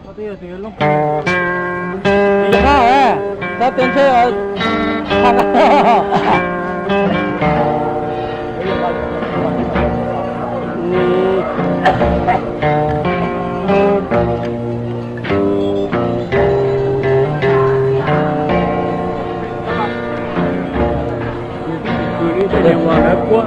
có tiền tiền luôn tiền sao à sao tiền chơi ở Điện thoại nó quá.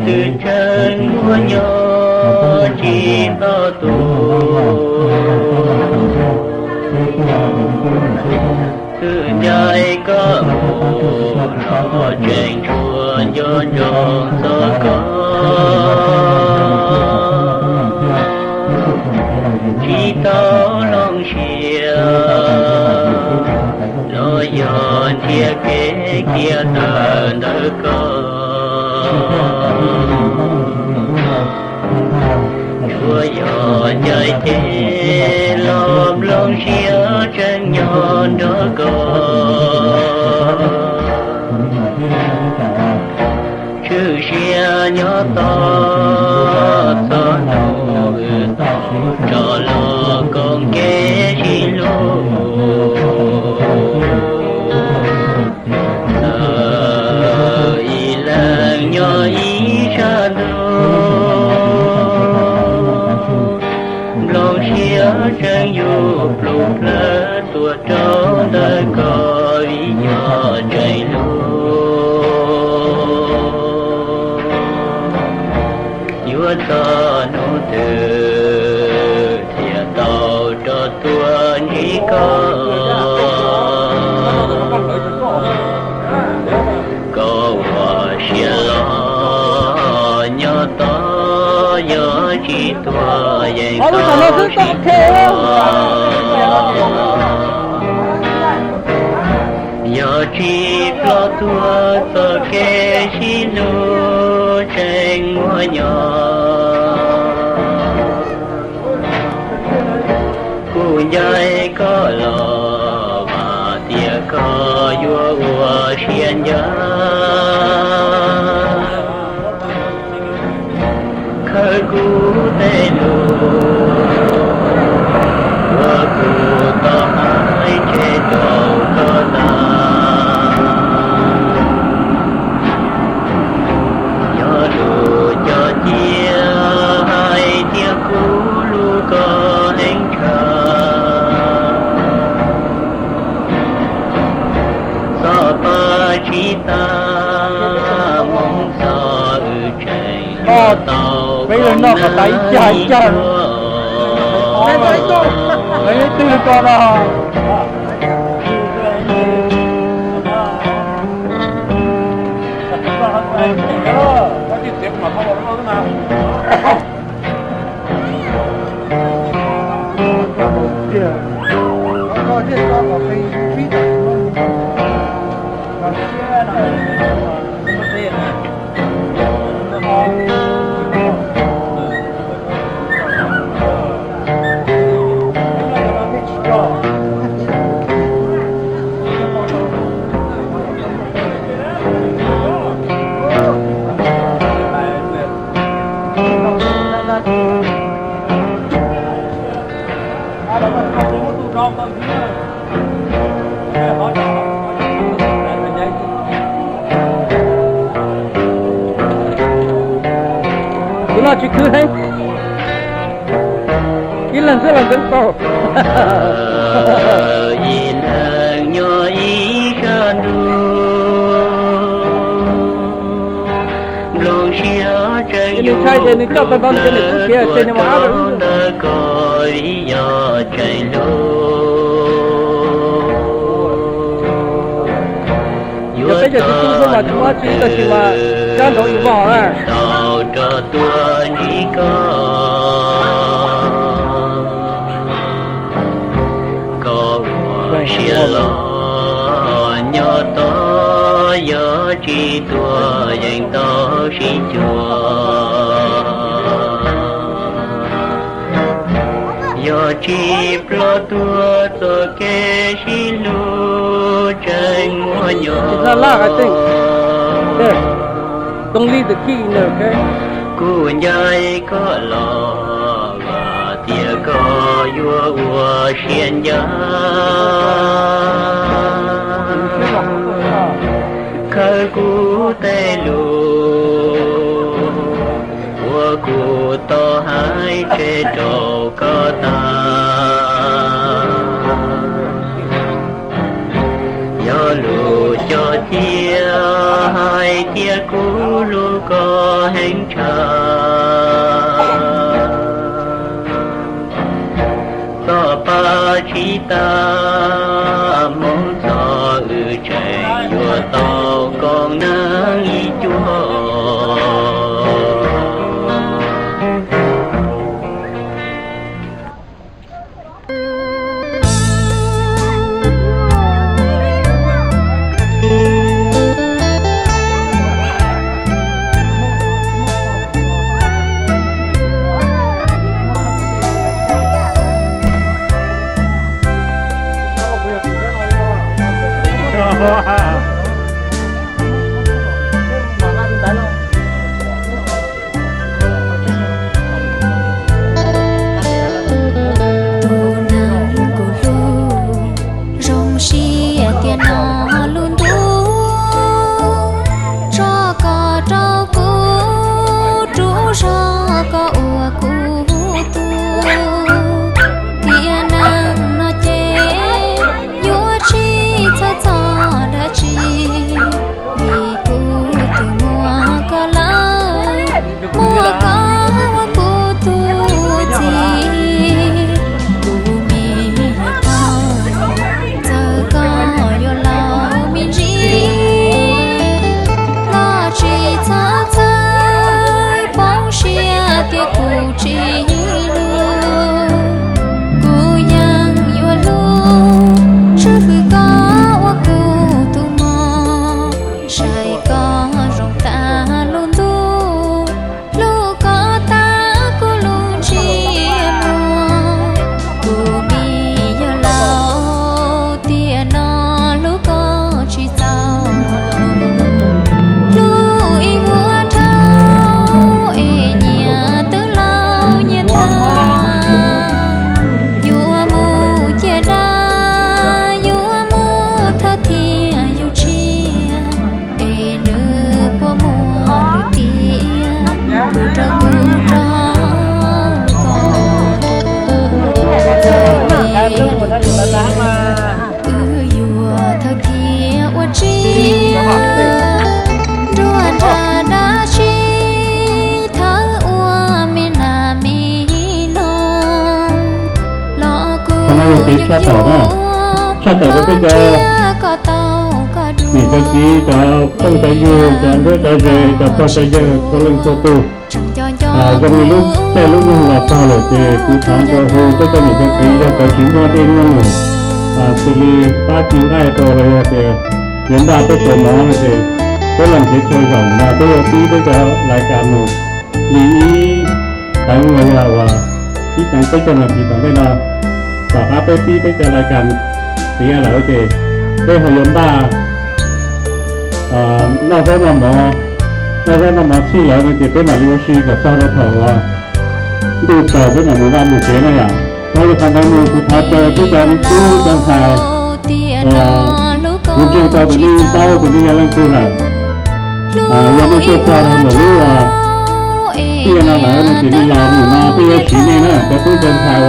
Từ chân của nhỏ chỉ to tu từ dài có một lo trên chùa do gió có chỉ tao lòng chia lo dọn thiết kế kia tờ nơi có chúa nhỏ chạy thế lom lom xía chân nhọn đó có chữ xía nhỏ to to đầu trò lo con kế chi lô y lần nhỏ y cha lòng xía chân dù lục lỡ tua trâu đời có ý nhỏ chạy vua ta nô từ thiệt tàu cho tua chỉ có hòa xia lo nhỏ to gió chỉ tua dây gió chỉ lo tua tờ kê chỉ lu trên ngõ nhỏ cụ dây có lò mà tia có vua ua xiên giá khơi cú tê lu và cụ to hai chế đầu có ta gió lu cho chia hai tia cú lu có hình chỉ ta mong sao chạy tàu bây giờ nó có tay chạy chân mấy tư con à có chuyện tiếp mà không có nào có chuyện có cái phí nó chỉ cứ thế cái lần sẽ là dẫn to nhìn hàng nhỏ ý cho lòng xía chân dù cái cho ta đón cái này cũng kia trên nhưng mà áo được có ý nhỏ chạy lô bây giờ chúng tôi mà chúng ta chỉ là chỉ mà trang đấu yếu bỏ à sao cho tôi đi có xia lo nhớ to nhớ chi tua dành to xí chùa nhớ chi pro tua cho kê xí lu tranh mua nhớ ra là cái tình đây tông ly được khi nữa cái cô nhai có lo và tia có vua vua xiên giá khơi cú tê lù vua cụ to hai chế trầu có ta gió lù cho tia hai tia cú lù có hành trà to pa chi ta mong cho chạy vua tàu con nắng y chúa cha tàu đó cha tàu có bây giờ mình phải chỉ cho không phải nhiều cho đứa ta về cho tôi sẽ giờ có lên cô tu gần lúc tới lúc là sao rồi thì cứ tháng cho hồ tất cả những cái gì cho chính nó đi luôn xử lý ba chín ai rồi thì hiện tại tôi tổ nó thì tôi làm thế chơi rộng là tôi đi bây giờ lại cả một lý cái người là và ít tháng tới cho là gì đó đây là và các tôi đi bây giờ lại cả thì là ok đây hồi hiện tại nó rất là mà suy là thì cái mà lưu suy của sao nó thở đủ tờ với là một năm một thế này à nó được thành ra một cuộc họp tôi cho nó cứ đang xài lúc trước tao đi tao đi lên khu này giờ nó chưa qua là một lúc bây giờ nó lại nó chỉ đi làm một năm bây giờ chỉ này nữa cái tôi đang xài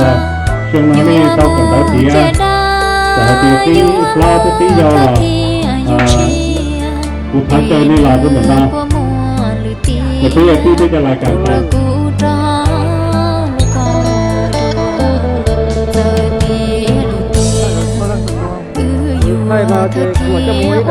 xong nó đi tao còn tao chỉ và thì lo cái tí do là cuộc họp đi làm với mình ta và bây giờ khi tôi lại cảm thấy này là để của cho muối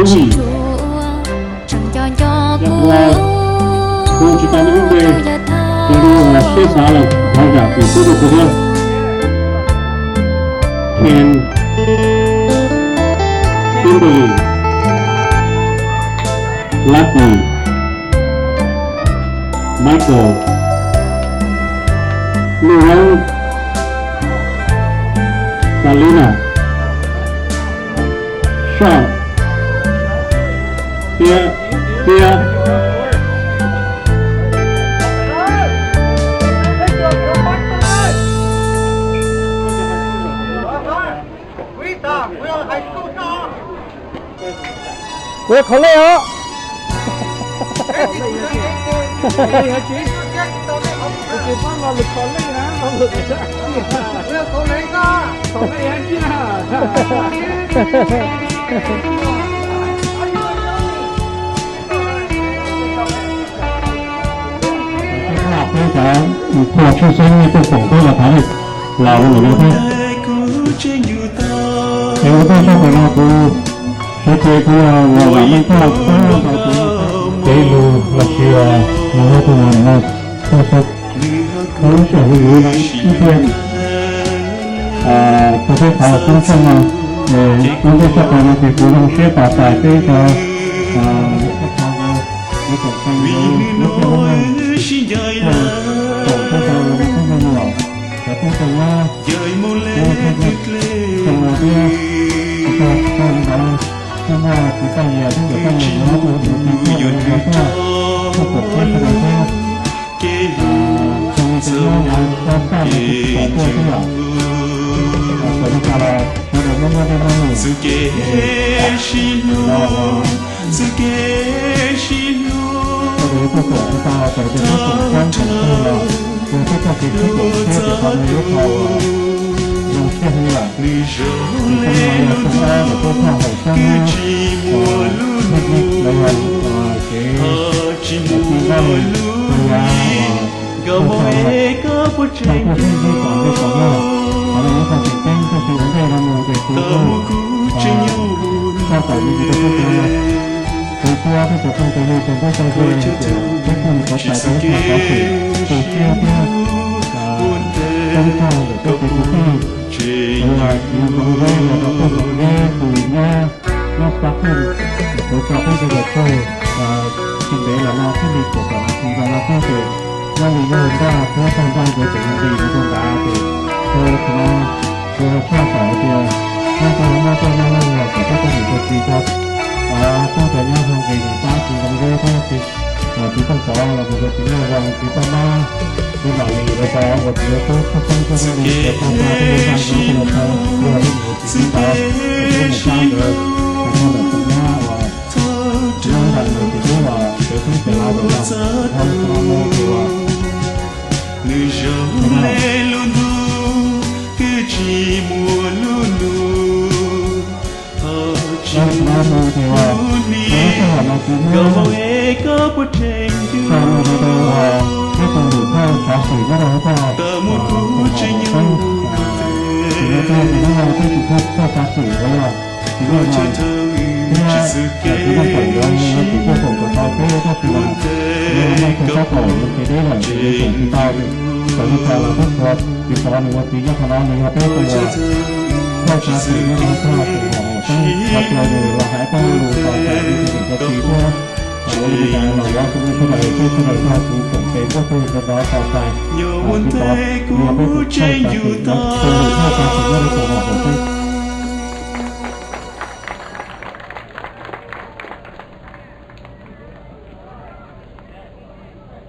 gì là cô chỉ ta mới về cho nên là xếp xả là họ giả thì tôi được rồi Ken Kimberly Lucky Michael Luan Salina Sean Tia Ủa khẩu lệ hả? Chị phát vào lực khẩu lệ hả? Không lực khẩu lệ ra. Khẩu lệ hả chứ hả? bây giờ họ出生呢都逢多個睇流嚟嘅啫。有好多中國啦，佢啊話話咩都記錄歷史啊，有好多人啊，都說好社會呢邊嗰啲考公眾啊，嗰啲執行嘅政府用寫法大啲就我講嘅我講嘅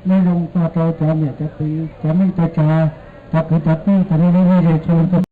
ไม่ลงตาเราจะเนี่ยจะตีจะไม่จะคือจะตีจะไม่ได้ชน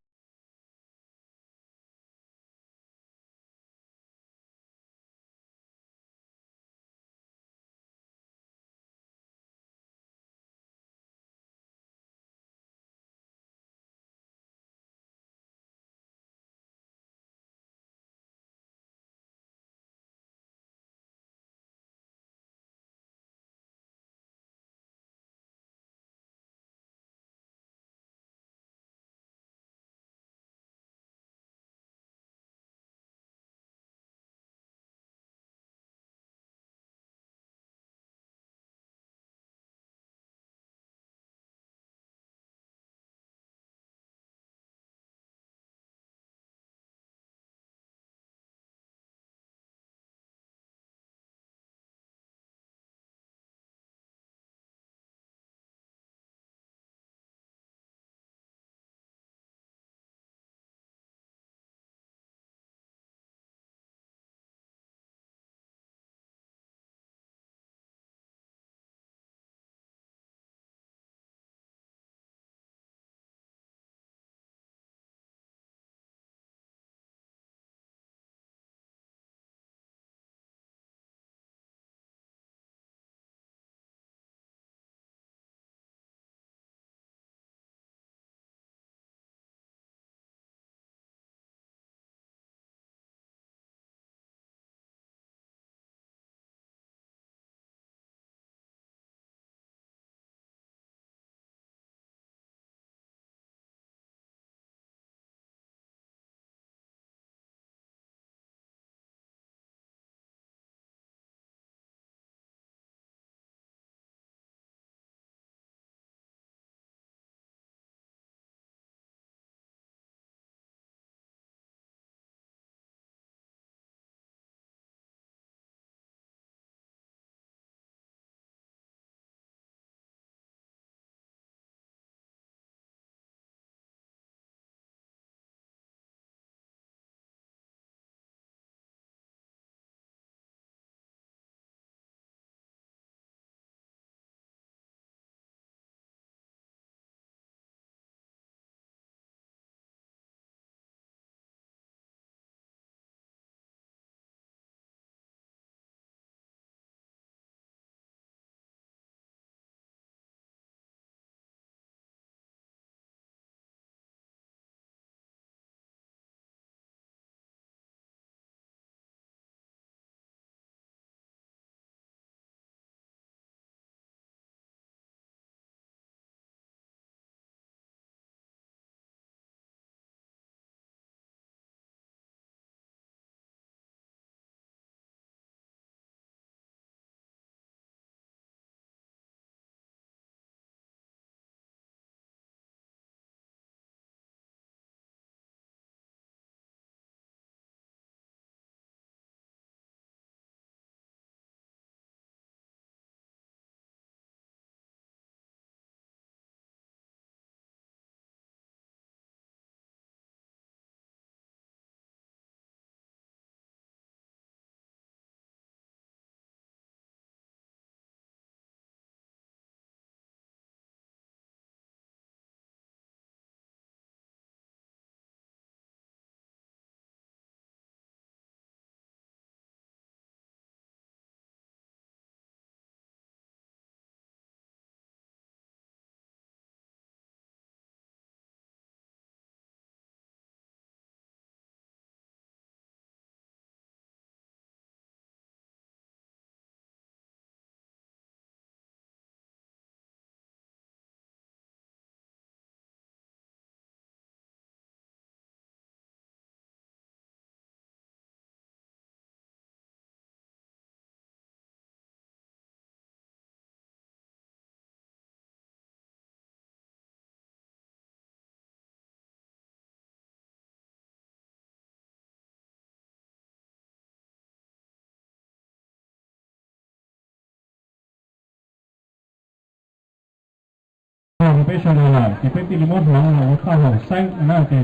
thì bây giờ là thì bây giờ một lần là thao hậu xanh nó thì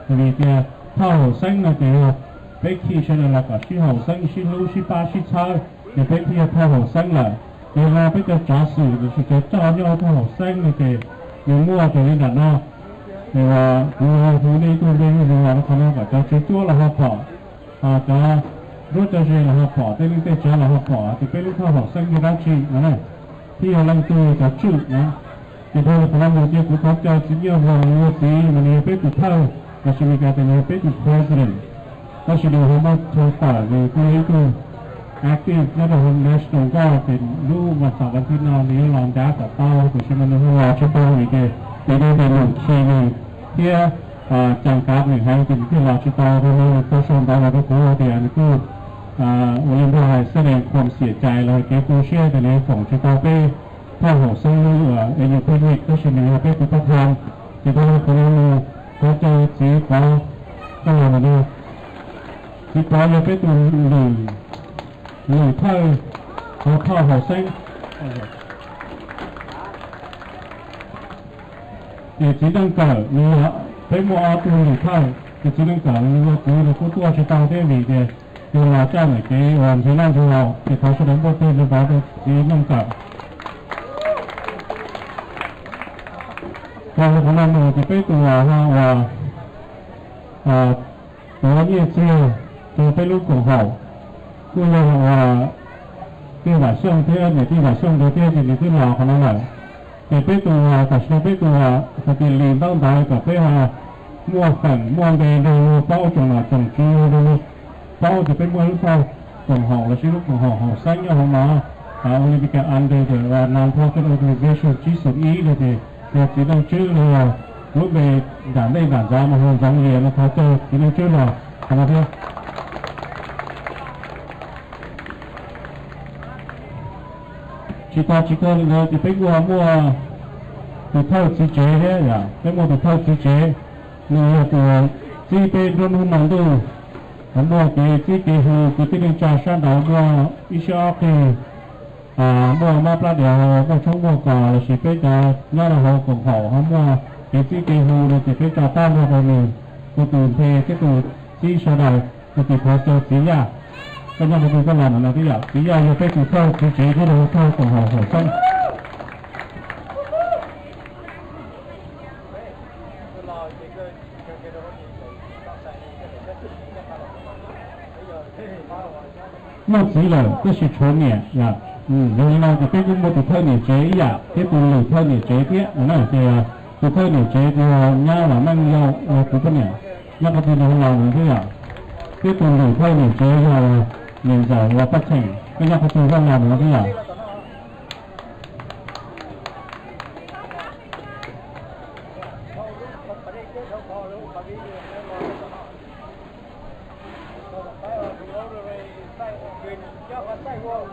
vì cái thao hậu xanh là thì bây khi cho nên là cả sĩ hậu xanh sĩ lưu sĩ ba sĩ sáu thì bây giờ thao hậu xanh là thì là bây giờ trả sử thì cái cho nhau thao hậu xanh thì mình mua thì nên là nó thì là thứ này tôi đây thì là nó không phải cho chúa là học bỏ cho rút cho là học bỏ tên tên cho là học bỏ thì bây lúc thao hậu xanh như đang chỉ này khi họ làm tôi có chữ nữa thì thôi là làm một việc của họ cho chỉ nhiều hơn nhiều tí mà nhiều biết được thao là sự việc cái nhiều biết được president đó là điều mà tôi phải về cái tôi active rất là hôm national guard thì lúc mà sau cái nào nếu làm giá cả tao thì sẽ mình làm cho tao vì cái đây là một khi này kia chẳng cá mình hay thì cái làm cho tao thì mình tôi xong tao là cái cố thì anh cứวันนี้แสดงความเสียใจเลยเกี่ยวกับเชื่อแต่ในของชิตาเป้ถ้าหัวซึ่งเอ็นยูเพนิกก็ชิมีเป้กุตธรรมที่ต้องคนนี้เขาจะจีบเขาก็เลยมาดูจีบเขาเลยเป้ตัวหนึ่งเท่าเขาเข้าหัวซึ่งจีดังเกิดมีเป้มัวตัวหนึ่งเท่าจีดังเกิดมีว่ากูตัวชิตาเป้มีเดียnhưng mà cha này cái hoàn thế nào thế nào thìเขาแสดงบทเพลงในบ้านที่นั่งกับพอคนนั้นมันจะไปตัวว่าตัวนี้เจ้าตัวไปลูกของเขาก็เลยว่าที่ว่าช่วงเที่ยงเนี่ยที่ว่าช่วงเที่ยงเนี่ยที่เราคนนั้นแหละแต่ไปตัวกับช่วงไปตัวสติลีนต้องได้กับไปว่ามั่วฝันมั่วเดินดูเป้าจงหน้าจงจี้ดูbao thì cái mưa lúc sau còn họ là lúc của họ xanh nhau họ Olympic under the non-profit organization chỉ số ý là thì chỉ đang chữ là lúc về đảng đây đảng ra mà họ giống liền nó khó chơi chỉ đang chữ là không biết chỉ có là thì phải mua từ thâu chỉ chế đấy à cái mua từ thâu chỉ chế nhưng từ chỉ bên trong không mang đâu mua cái hồ cái đường trà sa đảo mua ít cho cái mua mà plá đèo mua chống mua cỏ là chỉ biết là nó là hồ của họ mua cái hồ là chỉ biết là ta mua của mình của từ thuê cái từ chỉ sa đảo thì có cho chỉ ya cái nhau mình có làm là cái gì chỉ ya như cái từ thâu cái chế cái đồ thâu của họ xanh nó chỉ là cái sự chuẩn nhẹ là rồi là cái một từ thơ nhẹ chế ya cái từ lời thơ nhẹ chế thế nó là từ thơ nhẹ chế thì nhau là mang nhau từ thơ nhẹ nhau có từ nào làm thế à cái từ lời thơ nhẹ chế là mình giờ là phát triển cái nhau có từ nào làm thế à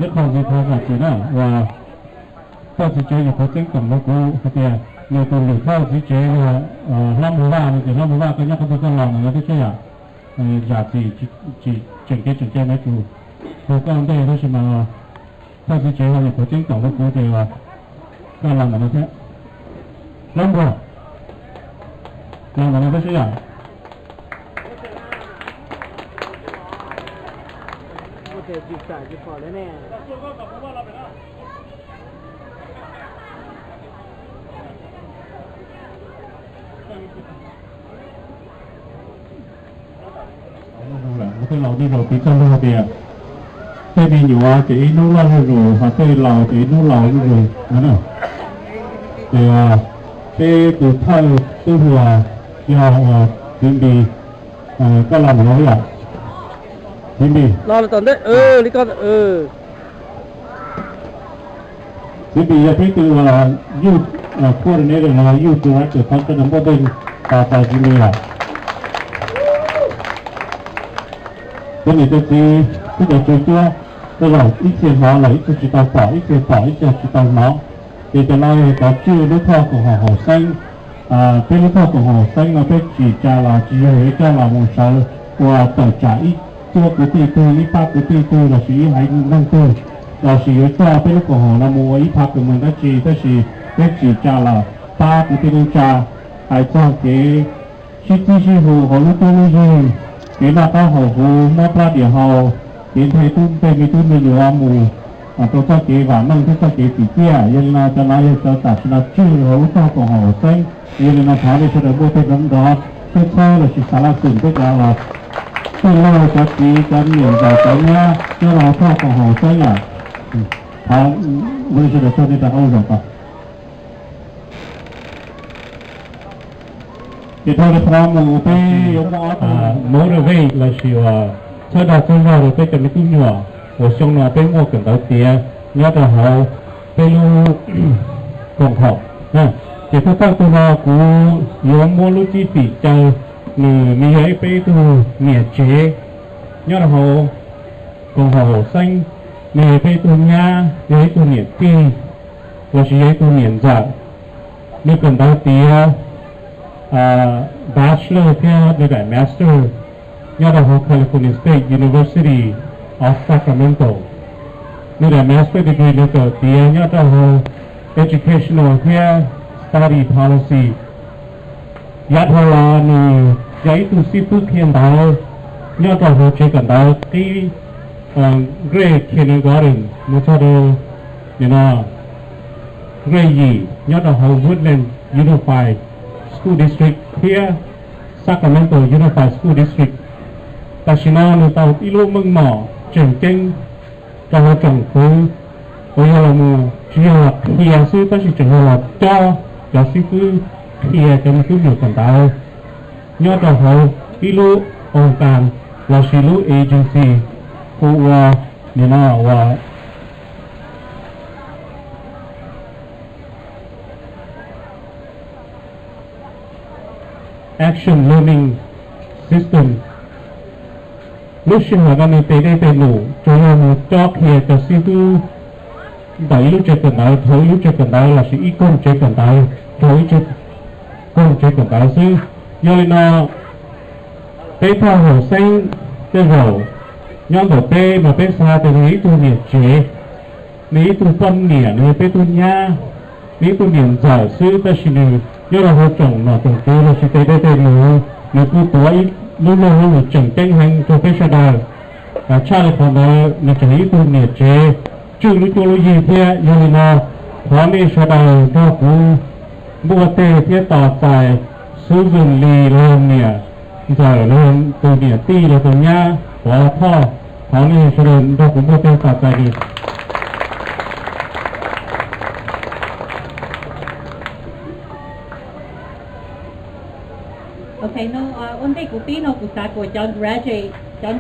cái không gì thôi là chỉ là và sau chỉ chơi thì có tính tổng nó cũng thì nhiều tuần lễ sau chỉ chơi là 53 thì 53 cái nhắc có tôi làm là cái chơi à giả chỉ chỉnh cái mấy chú rồi con đây đó là mà sau chỉ chơi là có tính tổng nó cũng thì là làm là thế làm rồi làm là cái chơi àจีบสายจีบขอแล้วเนี่ยcái lò đi rồi tí trong lò kìa cái đi nhiều chỉ nó lo rồi hoặc cái lò chỉ nó lò rồi đó nè thì cái từ thâu từ hòa do chuẩn bị cái làm nói à lo là tận đấy đi con thì bây giờ cái từ là youth coordinator là youth director trong cái nấm bên tại Jimmy à cái này tôi cái này chưa tôi là ít tiền họ là ít chỉ tao bỏ ít chỉ tao nó thì cho nên có chưa đối thoại của họ xanh cái đối thoại của họ xanh là cái chỉ trả là chỉ hệ trả là một số của tổ trả ítตัวกุฏิตัวอีปากกุฏิตัวเราสีหายนั่งตัวเราสีตัวเป็นลูกของเราโมอีปากเหมือนกันจีถ้าสีเป็นจีจ่าเรา ba của tiên trà ai cho cái chi chi hồ hồ lúc tôi gì cái là ta hồ hồ mà ra địa hồ đến thấy tôi về cái tôi mình nhiều mù tôi cho cái và nâng tôi cho cái tỷ kia nên là cho nó cho ta là chưa hồ cho của hồ xanh nên là tháo đi cho được bộ phận đó đó tôi cho là chỉ là từng cái là tôi lo cho cái miền giàu cái nhá cho nó cho của hồ xanh à tháo bây giờ được cho nên là âu rồi thì thôi là from một cái motivate là sự sau đó tôi vào rồi tôi cần cái nhỏ của xong nó bên mua cần đầu tiên nhớ là họ bên lu cộng học ha thì tôi phát tôi vào của dùng mua lu chi phí cho mình ấy bên tôi nhẹ chế nhớ là họ cộng họ xanh mình bên tôi nha ấy tôi nhẹ tiền là sự ấy tôi nhẹ giả mình cần đầu tiên bachelor kia với lại master nhớ là học California State University of Sacramento với lại master degree được đầu tiên nhớ là học educational kia study policy nhớ là người giấy tu sĩ phước hiện đại nhớ là học chỉ cần đào cái grade kindergarten một số đồ grade gì nhớ là học Woodland Unified School District here, Sacramento Unified School District. Ta chỉ nói là tàu ilo mừng mỏ trường kinh cho họ trồng phố, bây giờ là mù chỉ là kia sư ta chỉ trường là cho sư cứ kia cho mình cứ nhiều tận tạo. Nhớ cho họ ilo ông tàn là sư lu agency của và action learning system lúc sinh hoạt anh tới đây tới lũ cho nên cho kia cho sư tư đẩy lúc chơi cần đào thối lúc chơi cần đào là sự ý công chơi cần đào thối chơi công chơi cần đào sư do nó tới thao hồ xanh tới rổ nhóm đầu tê mà tới xa tới nghĩ tu nhiệt chế nghĩ tu phân nhiệt nghĩ tới tu nha nghĩ tu nhiệt dở sư ta xin nhớ là họ trồng nó trồng cây là sẽ tới đây tới người cứ tuổi luôn luôn người trồng tranh hành professional và cha là còn đó người chỉ ý tu nhiệt chế chứ lúc tôi gì thế như là hóa đi sau đó nó cũng mua tê thế tỏ tài sử dụng lì lên nè giờ lên tu nhiệt ti là tu nha hóa thọ hóa đi sau đó nó cũng mua tê tỏ tài đi. Okay, no, one day cũng nó cũng start của John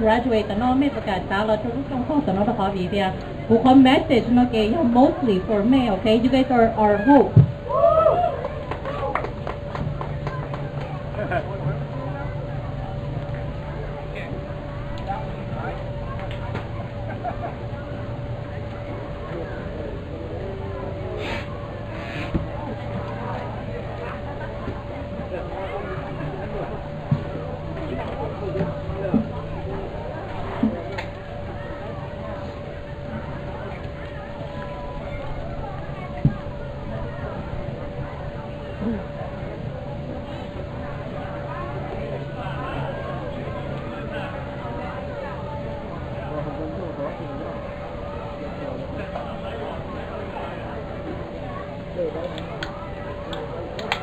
graduate, nó mớiประกาศตาเราทุกtrongข้อnó đã có gì vậy? Cũng có message nó kể mostly for me, okay? You guys are hope.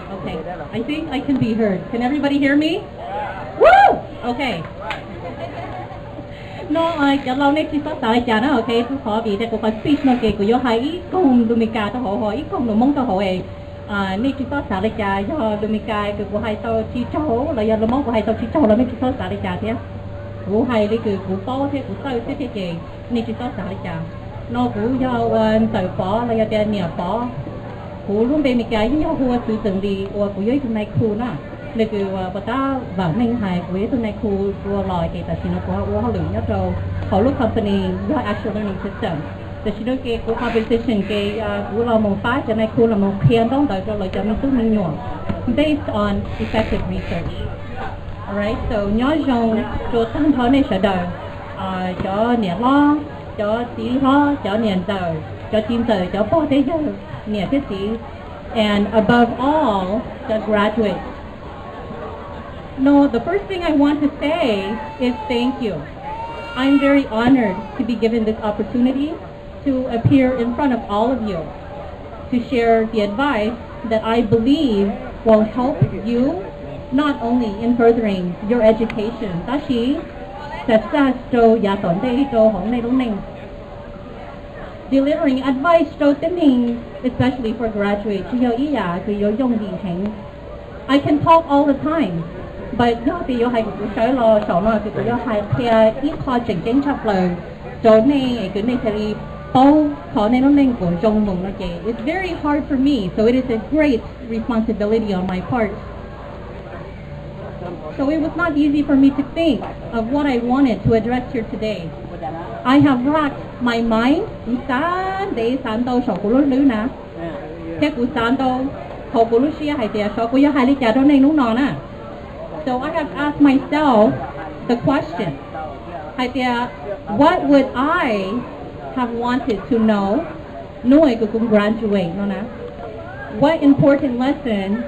Okay, I think I can be heard. Can everybody hear me? Woo! Okay. No, cho lâu nay chỉ có tại chả nó okay, tôi khó vì thế có speech nó kể của yo hay công Dominica to hỏi công nó mong to hỏi nay chỉ có xả lại chả do Dominica cái của hai tao chỉ cháu là do nó mong của hai tao chỉ cháu là nay chỉ có xả lại chả thế của hai đấy cái của to thế của tao thế gì nay chỉ có xả lại chả nó cũng do tự phó là do tiền nhiều phó của luôn bên mình cái nhau hùa từ từng đi của dưới trong này khu nè để cái bà ta vào mình hài của dưới trong này khu của lòi cái tại vì nó của họ lựa nhất rồi họ lúc company do actual learning system tại vì nó cái của competition cái củaเราmột phát cho này khu là một khiên đó đợi cho lại cho mình tốt mình nhọn based on effective research. Alright, so nhớ rằng cho tăng thọ này sẽ đời cho nè lo cho tí ho cho nè đời cho chim trời cho po thế giờ nè thế gì and above all, the graduates. No, the first thing I want to say is thank you. I'm very honored to be given this opportunity to appear in front of all of you to share the advice that I believe will help you not only in furthering your education, delivering advice to Tinh, especially for graduates. I can talk all the time, but it's very hard for me, so it is a great responsibility on my part. So it was not easy for me to think of what I wanted to address here today. I have racked my mind. So I have asked myself the question, what would I have wanted to know graduate? What important lesson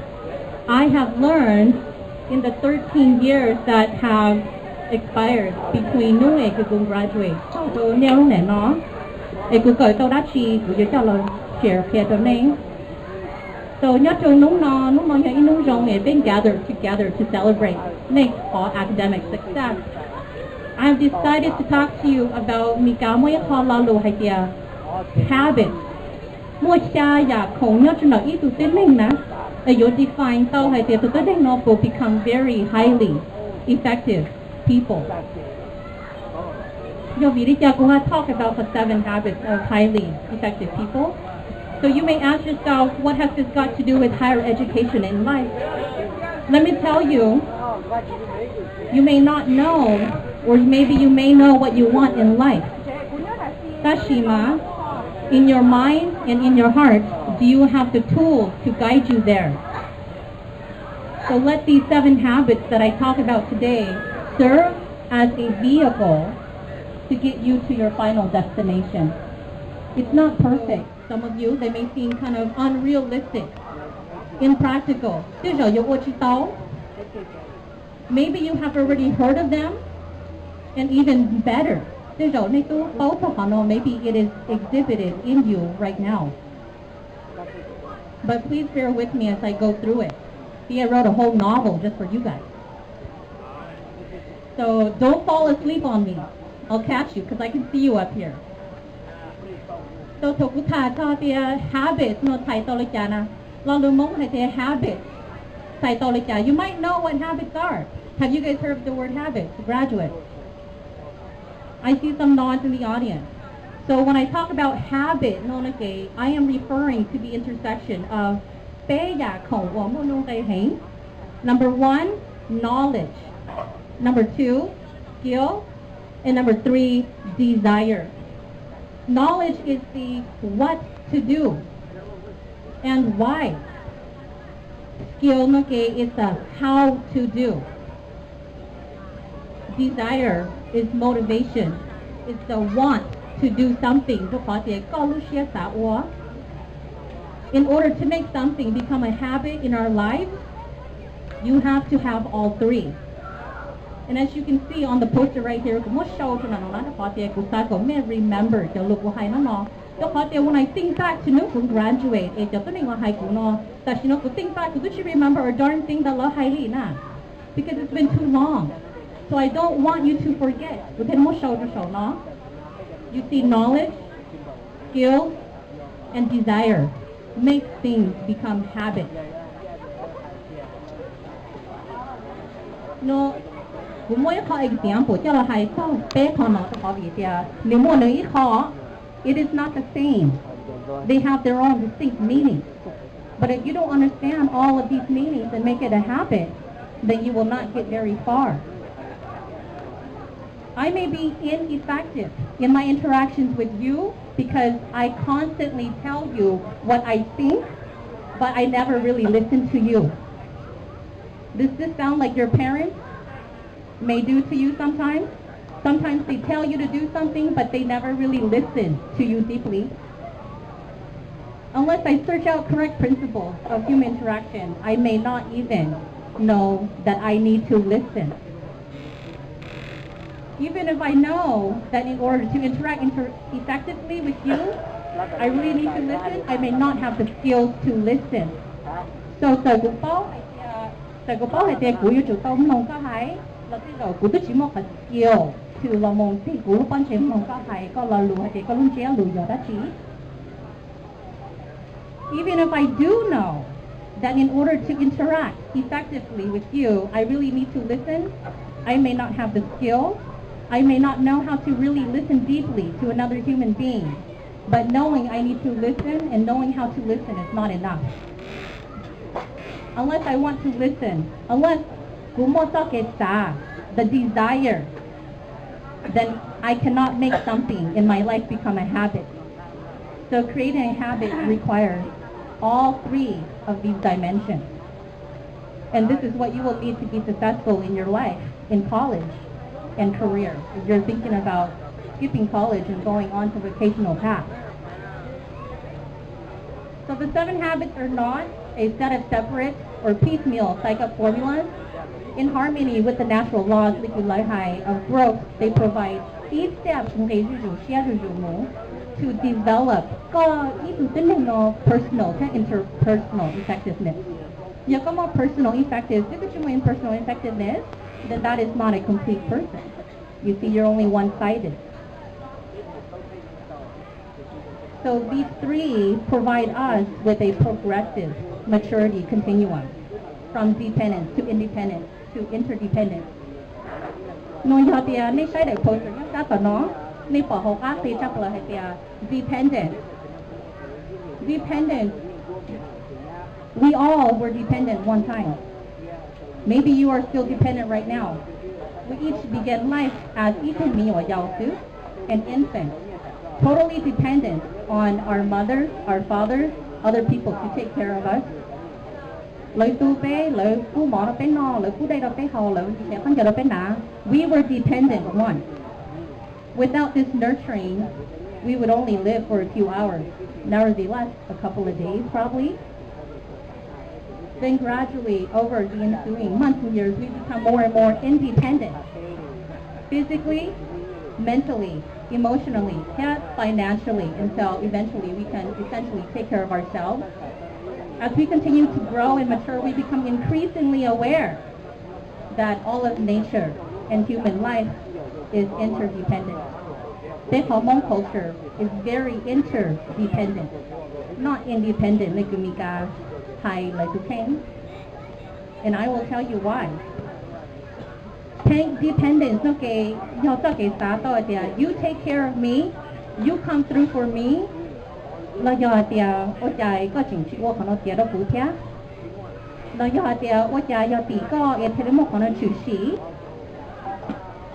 I have learned in the 13 years that have expired between graduate. So being gathered together to celebrate our academic success. I have decided to talk to you about habits. You define will become very highly effective people. Talk about the 7 habits of highly effective people. So you may ask yourself, what has this got to do with higher education in life? Let me tell you, you may not know, or maybe you may know what you want in life. Tashima, in your mind and in your heart, do you have the tools to guide you there? So let these 7 habits that I talk about today serve as a vehicle to get you to your final destination. It's not perfect. Some of you, they may seem kind of unrealistic, impractical. Maybe you have already heard of them, and even better, maybe it is exhibited in you right now. But please bear with me as I go through it. See, I wrote a whole novel just for you guys. So don't fall asleep on me. I'll catch you because I can see you up here. So habits, no habits. You might know what habits are. Have you guys heard of the word habits, graduates? I see some nods in the audience. So when I talk about habit, I am referring to the intersection of number 1, knowledge. Number 2, skill. And number 3, desire. Knowledge is the what to do and why. Skill is the how to do. Desire is motivation. It's the want to do something. In order to make something become a habit in our lives, you have to have all 3. And as you can see on the poster right here, remember, when I think back to graduate, think back to remember a darn thing that because it's been too long. So I don't want you to forget. You see, knowledge, skill, and desire make things become habits. No, example, it is not the same. They have their own distinct meanings. But if you don't understand all of these meanings and make it a habit, then you will not get very far. I may be ineffective in my interactions with you because I constantly tell you what I think, but I never really listen to you. Does this sound like your parents may do to you sometimes? Sometimes they tell you to do something, but they never really listen to you deeply. Unless I search out correct principles of human interaction, I may not even know that I need to listen. Even if I know that in order to interact effectively with you, I really need to listen, I may not have the skills to listen. So từ cuộc báo hay tiền của yêu chủ tông nông có hay là cái đầu của tôi chỉ một cái skill từ là một thì của lúc ban chém nông có hay có là lùi hay thì có luôn chéo lùi giờ đã chỉ. Even if I do know that in order to interact effectively with you, I really need to listen, I may not have the skills, I may not know how to really listen deeply to another human being, but knowing I need to listen and knowing how to listen is not enough. Unless I want to listen, unless the desire, then I cannot make something in my life become a habit. So creating a habit requires all three of these dimensions. And this is what you will need to be successful in your life, in college and career, if you're thinking about skipping college and going on to vocational path. So the 7 habits are not a set of separate or piecemeal psych-up formulas. In harmony with the natural laws of growth, they provide each step to develop personal to interpersonal effectiveness. If you're more personal effective, in personal effectiveness, then that is not a complete person. You see, you're only one-sided. So these 3 provide us with a progressive maturity continuum from dependence to independence to interdependence. Dependent. Dependent. We all were dependent one time. Maybe you are still dependent right now. We each began life as an infant, totally dependent on our mothers, our fathers, other people to take care of us. We were dependent once. Without this nurturing, we would only live for a few hours, nevertheless, a couple of days probably. Then gradually, over the ensuing months and years, we become more and more independent. Physically, mentally, emotionally, and financially, until eventually we can essentially take care of ourselves. As we continue to grow and mature, we become increasingly aware that all of nature and human life is interdependent. The Haum culture is very interdependent, not independent like Umika, Thai, like Xeem. And I will tell you why. Dependence, okay, you take care of me, you come through for me.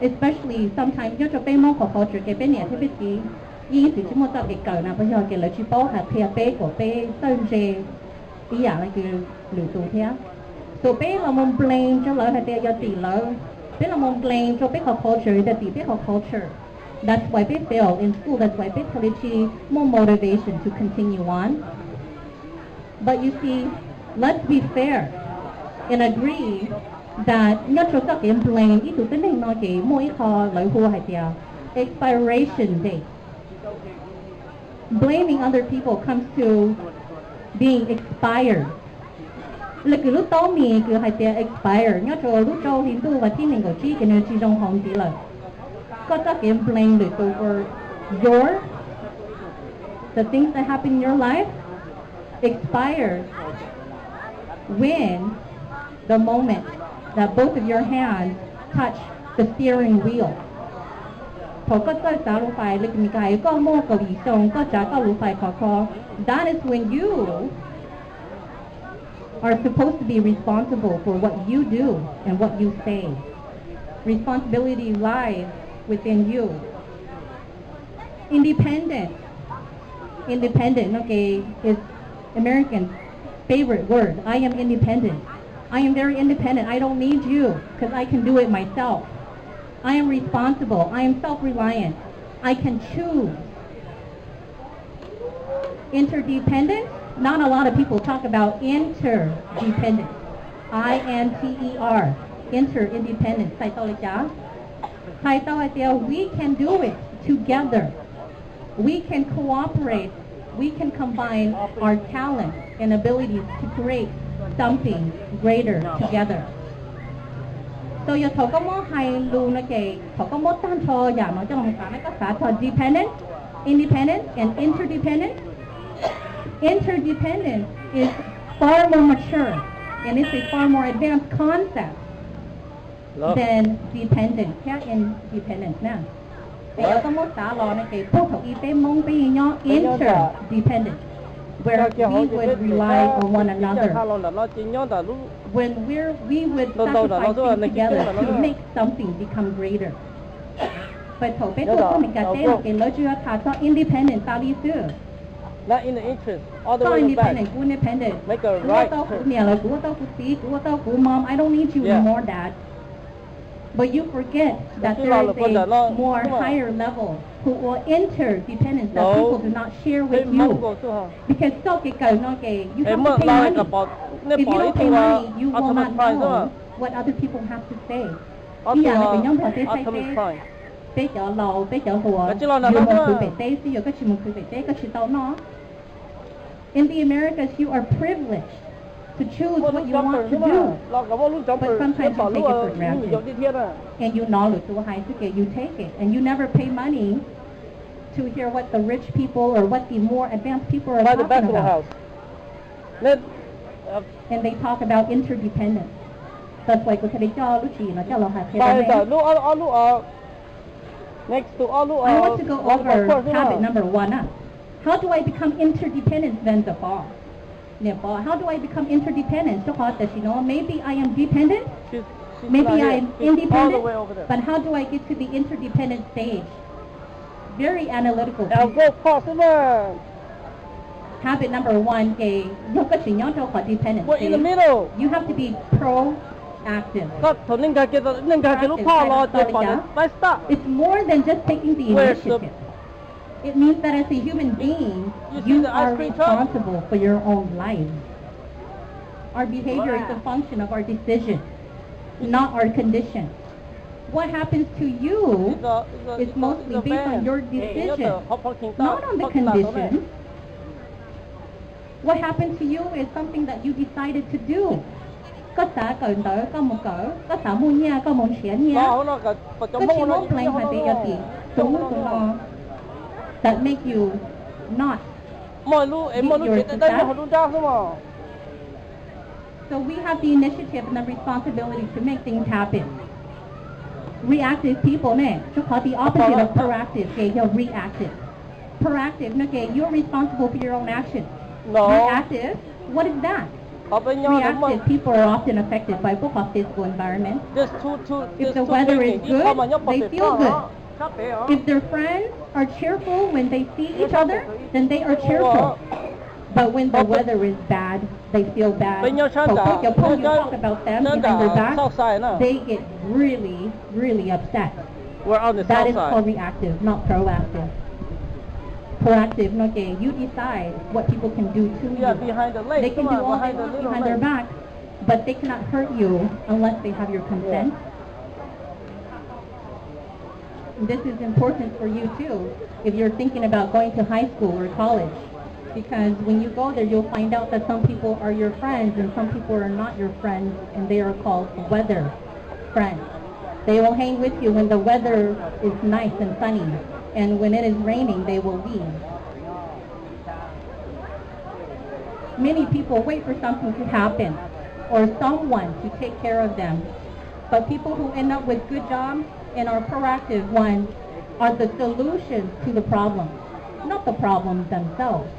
Especially sometimes so bé là mong blame cho lỡ hạt do tỷ lỡ bé là mong blame cho bé học culture that the bé học culture. That's why they fail in school. That's why they have more motivation to continue on. But you see, let's be fair and agree that nhớ cho các em blame ít tụi tính nói cái mỗi kho lợi hua hay tiệt expiration date. Blaming other people comes to being expired. Là cứ lúc tao mi cứ hay tiệt expire nhớ cho lúc trâu hiện tu và tin mình có chi cái nơi chi trong hồng tí lời. Có các em blame được over the things that happen in your life expire when the moment that both of your hands touch the steering wheel. That is when you are supposed to be responsible for what you do and what you say. Responsibility lies within you. Independent, okay, is American favorite word. I am independent. I am very independent. I don't need you because I can do it myself. I am responsible. I am self-reliant. I can choose. Interdependent, not a lot of people talk about interdependent. I-N-T-E-R, interdependent. We can do it together. We can cooperate. We can combine our talent and abilities to create something greater together. So you talk about high loon okay, talk about tanto ya no jong ka na ka dependent, independent and interdependent. Interdependent is far more mature and it's a far more advanced concept than dependent. Yeah, independent now. Interdependent, where we would rely on one another. When we would sacrifice things together to make something become greater. But independent, Not in the interest, all the way back. Independent. Make a right Mom, I don't need you anymore, Dad. But you forget that there is a more higher level who will interdependence that people do not share with you. Because you have to pay money. If you don't pay money, you will not know what other people have to say. Bây giờ lầu, bây giờ hùa, in the Americas, you are privileged to choose what you want to do, but sometimes you take it for granted. And you know you take it, and you never pay money to hear what the rich people or what the more advanced people are talking about. And they talk about interdependence. That's why next to all I want to go over habit number 1. How do I become interdependent then the bar? How do I become interdependent? Maybe I am dependent, maybe I am independent, but how do I get to the interdependent stage? Very analytical. Habit number 1, dependence. We're in the middle. You have to be proactive. It's more than just taking the initiative. It means that as a human being, you are responsible for your own life. Our behavior is a function of our decision, not our condition. What happens to you is mostly based on your decision, not on the condition. What happened to you is something that you decided to do. Có xã cỡ đỡ, có một cỡ, có xã mua nha, có một xẻn nha. Có chỉ một lần phải bị ở tiền, đúng không? That make you not get your success. So we have the initiative and the responsibility to make things happen. Reactive people, the opposite of proactive, you're reactive. Proactive, you're responsible for your own actions. Reactive, what is that? Reactive people are often affected by physical environment. If the weather is good, they feel good. If their friends are cheerful when they see each other, then they are cheerful. But when the weather is bad, they feel bad. You talk about them behind their back, they get really, really upset. That is called reactive, not proactive. Proactive, you decide what people can do to you. They can do all they want behind their back, but they cannot hurt you unless they have your consent. This is important for you too, if you're thinking about going to high school or college. Because when you go there, you'll find out that some people are your friends and some people are not your friends, and they are called weather friends. They will hang with you when the weather is nice and sunny, and when it is raining, they will leave. Many people wait for something to happen or someone to take care of them. But people who end up with good jobs and are proactive ones are the solutions to the problem, not the problems themselves.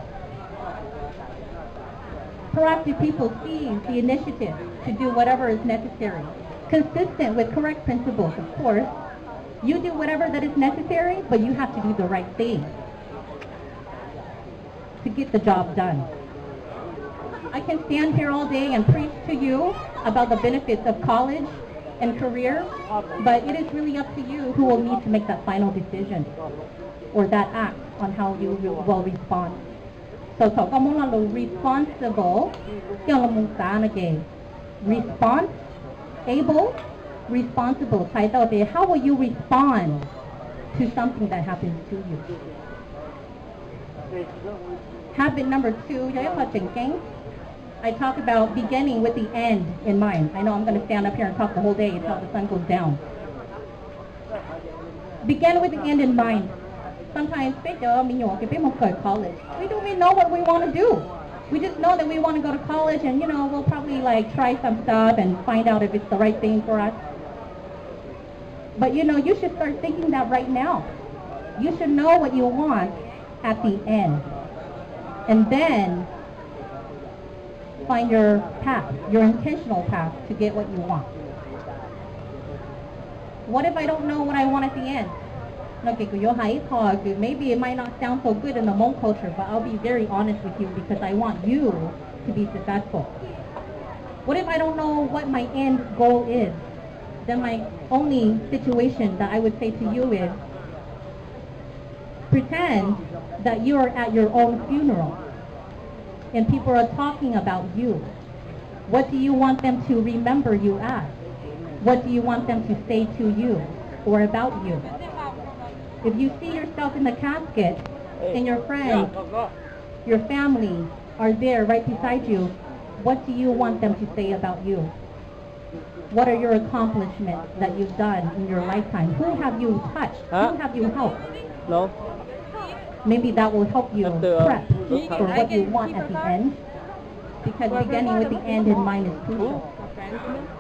Proactive people seize the initiative to do whatever is necessary, consistent with correct principles, of course. You do whatever that is necessary, but you have to do the right thing to get the job done. I can stand here all day and preach to you about the benefits of college and career, but it is really up to you who will need to make that final decision or that act on how you will respond. So có muốn là responsible, cho là muốn cả nó kì. Response, able, responsible. Thái tao thì how will you respond to something that happens to you? Habit number 2, I talk about beginning with the end in mind. I know I'm going to stand up here and talk the whole day until the sun goes down. Begin with the end in mind. Sometimes we don't even know what we want to do. We just know that we want to go to college and, we'll probably like try some stuff and find out if it's the right thing for us. But, you should start thinking that right now. You should know what you want at the end. And then find your path, your intentional path to get what you want. What if I don't know what I want at the end? Maybe it might not sound so good in the Hmong culture, but I'll be very honest with you because I want you to be successful. What if I don't know what my end goal is? Then my only situation that I would say to you is pretend that you are at your own funeral and people are talking about you. What do you want them to remember you as? What do you want them to say to you or about you? If you see yourself in the casket and your friends, your family are there right beside you, what do you want them to say about you? What are your accomplishments that you've done in your lifetime? Who have you touched? Who have you helped? No. Maybe that will help you prep for what you want at the end, because beginning with the end in mind is crucial.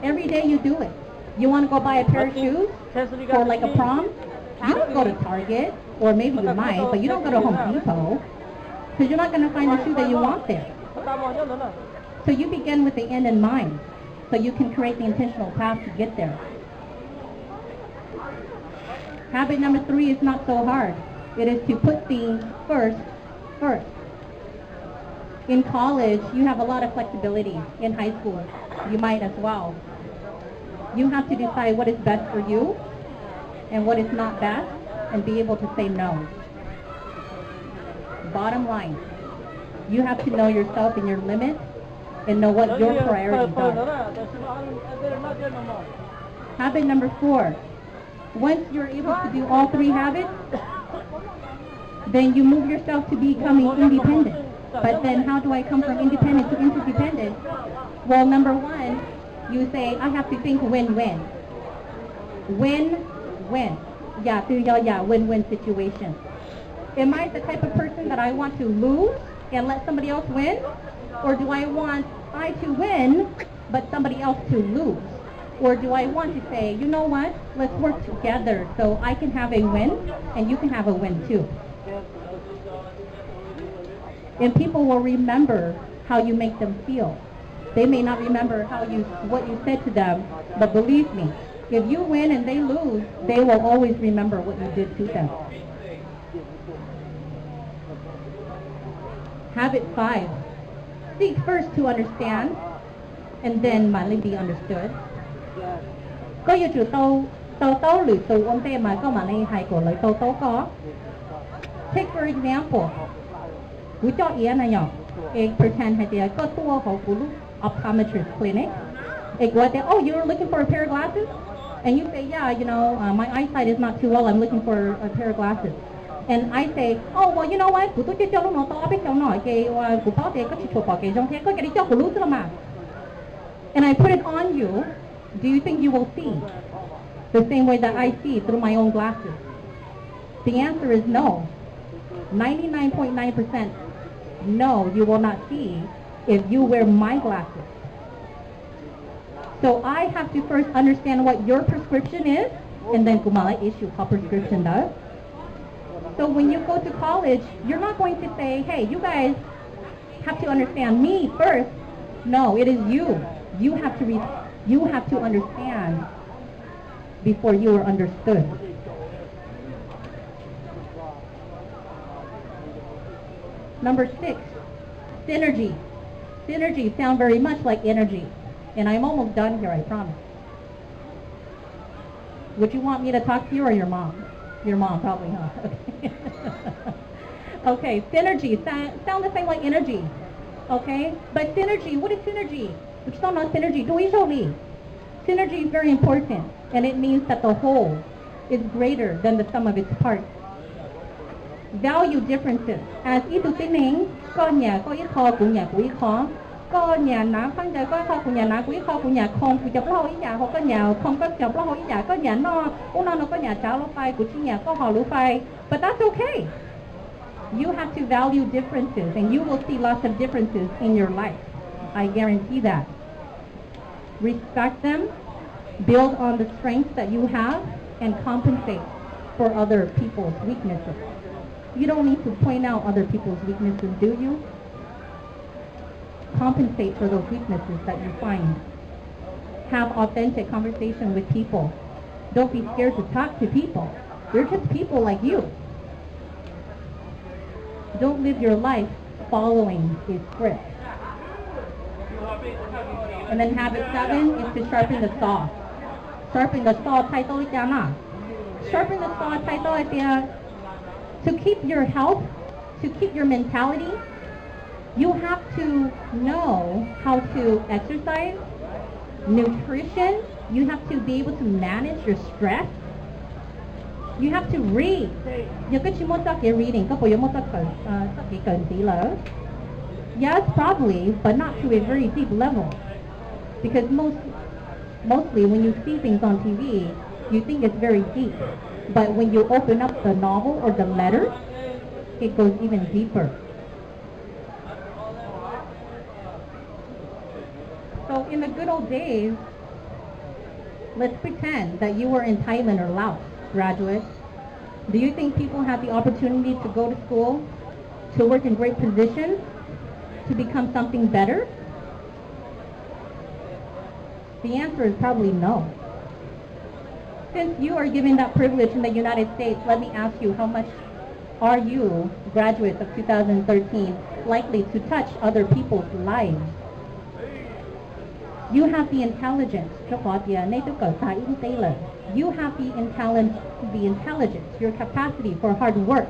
Every day you do it. You want to go buy a pair of shoes for like a prom? You don't go to Target, or maybe you might, but you don't go to Home Depot, because you're not going to find the shoe that you want there. So you begin with the end in mind, so you can create the intentional path to get there. Habit number 3 is not so hard. It is to put things first. In college, you have a lot of flexibility. In high school, you might as well. You have to decide what is best for you and what is not best, and be able to say no. Bottom line, you have to know yourself and your limits and know what your priorities are. Habit number 4, once you're able to do all 3 habits, then you move yourself to becoming independent. But then how do I come from independent to interdependent? Well, number 1, you say, I have to think win-win. Win-win. Win-win situation. Am I the type of person that I want to lose and let somebody else win? Or do I want I to win, but somebody else to lose? Or do I want to say, you know what, let's work together so I can have a win and you can have a win too. And people will remember how you make them feel. They may not remember what you said to them, but believe me, if you win and they lose, they will always remember what you did to them. Habit 5, seek first to understand, and then finally be understood. Có yêu chủ tâu lử tù ông tê mà có mà này hay của lời tâu có. Take for example, cú cho ý này nhỏ, pretend hay thì có tua của cú optometrist clinic. Oh, you're looking for a pair of glasses? And you say, yeah, my eyesight is not too well, I'm looking for a pair of glasses. And I say, oh, well, you know what? And I put it on you. Do you think you will see the same way that I see through my own glasses? The answer is no. 99.9% no, you will not see if you wear my glasses. So I have to first understand what your prescription is, and then kumala issue a prescription does. So when you go to college, you're not going to say, hey, you guys have to understand me first. No, it is you. You have to understand before you are understood. Number 6, synergy. Synergy sounds very much like energy. And I'm almost done here, I promise. Would you want me to talk to you or your mom? Your mom, probably, huh? Okay. Okay, synergy sound the same like energy. Okay, but synergy, what is synergy? Which don't know synergy. Do we show me? Synergy is very important, and it means that the whole is greater than the sum of its parts. Value differences. As itu tining, có nhà có ít kho của nhà của ít kho. Có nhà nào phân trời có kho của nhà nào của ít kho của nhà không của chập lo ít nhà hoặc có nhà không có chập lo ít nhà có nhà nó có nhà cháu lo phai của chi nhà có họ lũ phai. But that's okay. You have to value differences, and you will see lots of differences in your life. I guarantee that. Respect them, build on the strengths that you have, and compensate for other people's weaknesses. You don't need to point out other people's weaknesses, do you? Compensate for those weaknesses that you find. Have authentic conversation with people. Don't be scared to talk to people. They're just people like you. Don't live your life following a script. And then habit 7 is to sharpen the saw. Sharpen the saw title jana. Sharpen the saw title to keep your health, to keep your mentality. You have to know how to exercise, nutrition. You have to be able to manage your stress. You have to read. You could you want to reading. Yes, probably, but not to a very deep level. Because mostly when you see things on TV, you think it's very deep. But when you open up the novel or the letter, it goes even deeper. So in the good old days, let's pretend that you were in Thailand or Laos, graduates. Do you think people had the opportunity to go to school, to work in great positions, to become something better? The answer is probably no. Since you are given that privilege in the United States, let me ask you, how much are you, graduates of 2013, likely to touch other people's lives? You have the intelligence. You have the intelligence, your capacity for hard work.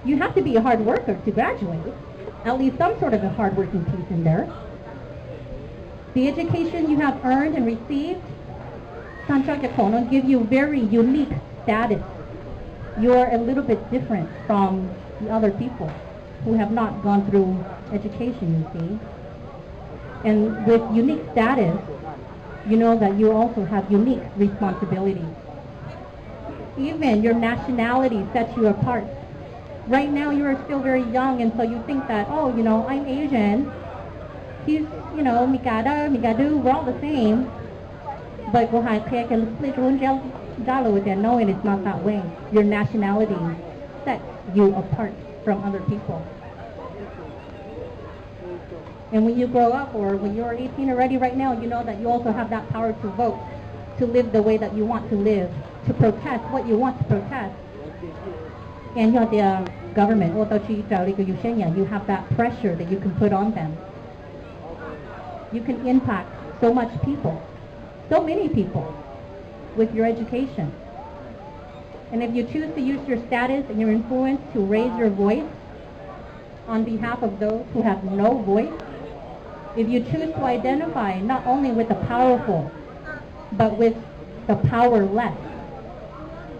You have to be a hard worker to graduate. At least some sort of a hard-working piece in there. The education you have earned and received, Sanchak give you very unique status. You're a little bit different from the other people who have not gone through education, you see. And with unique status, you know that you also have unique responsibilities. Even your nationality sets you apart. Right now you are still very young, and so you think that, oh, you know, I'm Asian. He's, you know, Migadu, we're all the same. But no, and it's not that way. Your nationality sets you apart from other people. And when you grow up, or when you're 18 already right now, you know that you also have that power to vote, to live the way that you want to live, to protest what you want to protest. And you're the government, you have that pressure that you can put on them. You can impact so much people, so many people, with your education. And if you choose to use your status and your influence to raise your voice on behalf of those who have no voice, if you choose to identify not only with the powerful, but with the powerless,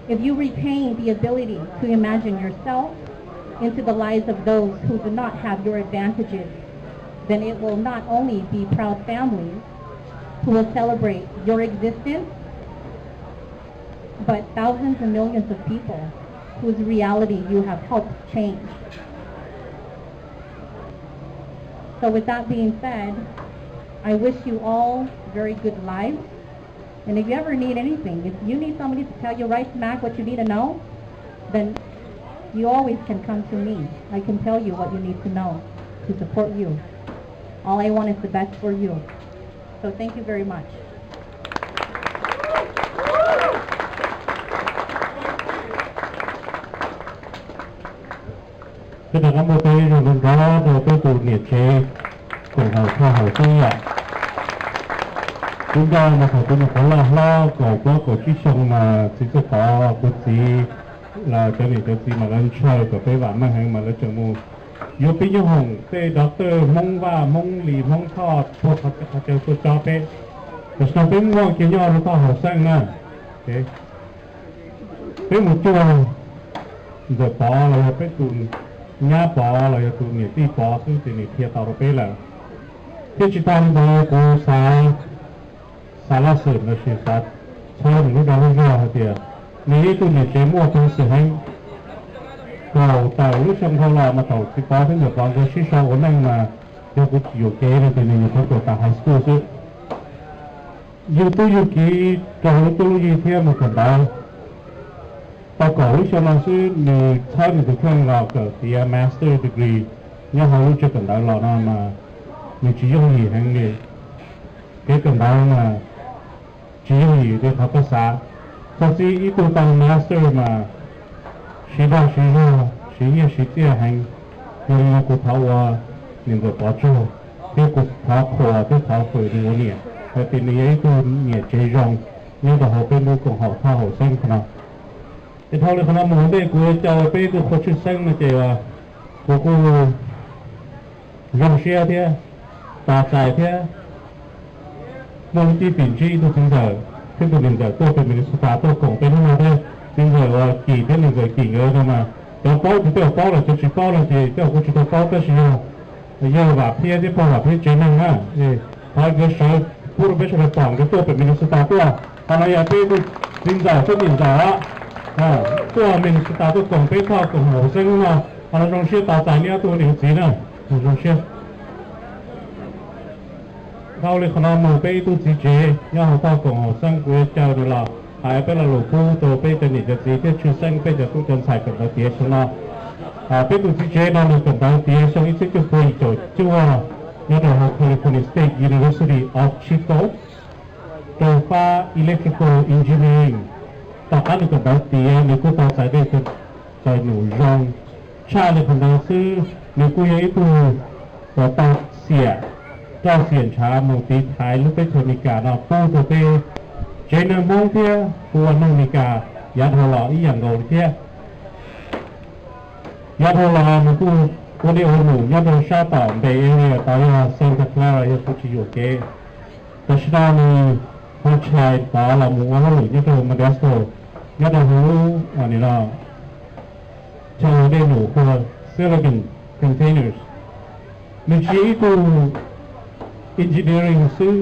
if you retain the ability to imagine yourself into the lives of those who do not have your advantages, then it will not only be proud families who will celebrate your existence, but thousands and millions of people whose reality you have helped change. So with that being said, I wish you all very good lives. And if you ever need anything, if you need somebody to tell you right smack what you need to know, then you always can come to me. I can tell you what you need to know to support you. All I want is the best for you. So thank you very much. Cái đó một cái rồi mình đó rồi cái tụ nghiệp chế của họ theo họ tư ạ. Chúng ta mà phải có một cái lo của chí sông mà chỉ có có của chí là cái này cái gì mà lên chơi của cái bạn mang hàng mà lên trường mù yêu bây giờ hồng cái doctor mong và mong lì mong thọ thuộc hạt chơi của cho bé rồi sau bên ngon kia nhau nó to hậu sang nè okay cái một chỗ giờ bỏ là cái tụi nhà bỏ là tụi nhiều tí bỏ xuống thì nhiều thiệt tao rồi là cái chỉ tao đó có xa là sự là sự thật sau những cái đó ra thì nếu tụi nhiều chế mua trong sự hành cầu tàu lúc trong thâu là mà tàu chỉ có cái được còn cái sĩ sau của năng mà cho cái nhiều kế này thì mình có được cả high school chứ dù tôi dù kỹ trong tôi gì thêm một phần đó tao có lúc cho nó sư người thay mình thực hiện là cái thì master degree nhưng họ lúc chưa cần đó là nó mà mình chỉ dùng gì hành nghề cái cần đó mà chỉ dùng gì để học cái xã sau khi ít tôi tăng master mà sĩ ba sĩ ra sĩ nghĩa sĩ tiền hành nhưng mà cuộc thảo hòa nên được bỏ chỗ cái cuộc thảo khóa cái thảo khởi đi một niệm và tình nghĩa tôi nghĩa chế rong nhưng mà họ bên mua cùng họ thao họ sinh không thì thôi là không muốn để cô cho bé cô khó chịu sinh mà chỉ là cô rong xe thế tà chạy thế mong đi biển chi tôi không giờ thế tôi mình giờ tôi mình sẽ tôi cùng bên nó thế nhưng giờ kỳ thế mình giờ kỳ nữa thôi mà tôi bao thì tôi bao là tôi chỉ bao là thì tôi cũng chỉ tôi bao cái gì đâu bây giờ và phía thì bao là phía trên năng á thì hai cái số puro bây giờ là tổng cái tôi mình sẽ tôi còn là bây tôi mình giờ tôi mình giờ á tôi mình sẽ tôi cùng bên thao cùng học sinh mà còn là trong xe tàu tài nữa tôi điều gì nữa trong xe thao lên khả năng bây tôi chỉ chế nhưng họ tao cùng học sinh của cháu rồi là hai bên là lục khu tôi bây giờ nhìn được gì cái chuyên sinh bây giờ tôi cần xài cần đầu tiên xong nó bây tôi chỉ chế nó là cần đầu tiên xong ít cái tôi cho chúa nhớ là học California State University of Chico tôi pha electrical engineering tao ăn được cần đầu tiên nếu cô tao xài đây tôi xài nụ rong cha là cần đầu sư nếu cô ấy tôi có tao xỉa tao xỉa trả một tí thái lúc bây giờ mình cả nó cô tôi bây chế nên mong thế cô nông nghiệp cả giá thô lò ý dạng ngầu thế giá thô lò mà cô đi ôn ngủ giá thô sa tỏ về area tại Santa Clara yêu cô chỉ okแต่ฉะนั้นคนชายต่อเราหมู่ว่าหลุดยัดธงมาเดสโตยัดธงอันนี้เราชาวเดนูคือ silicon containers มันชี้ตัว engineering ซึ่ง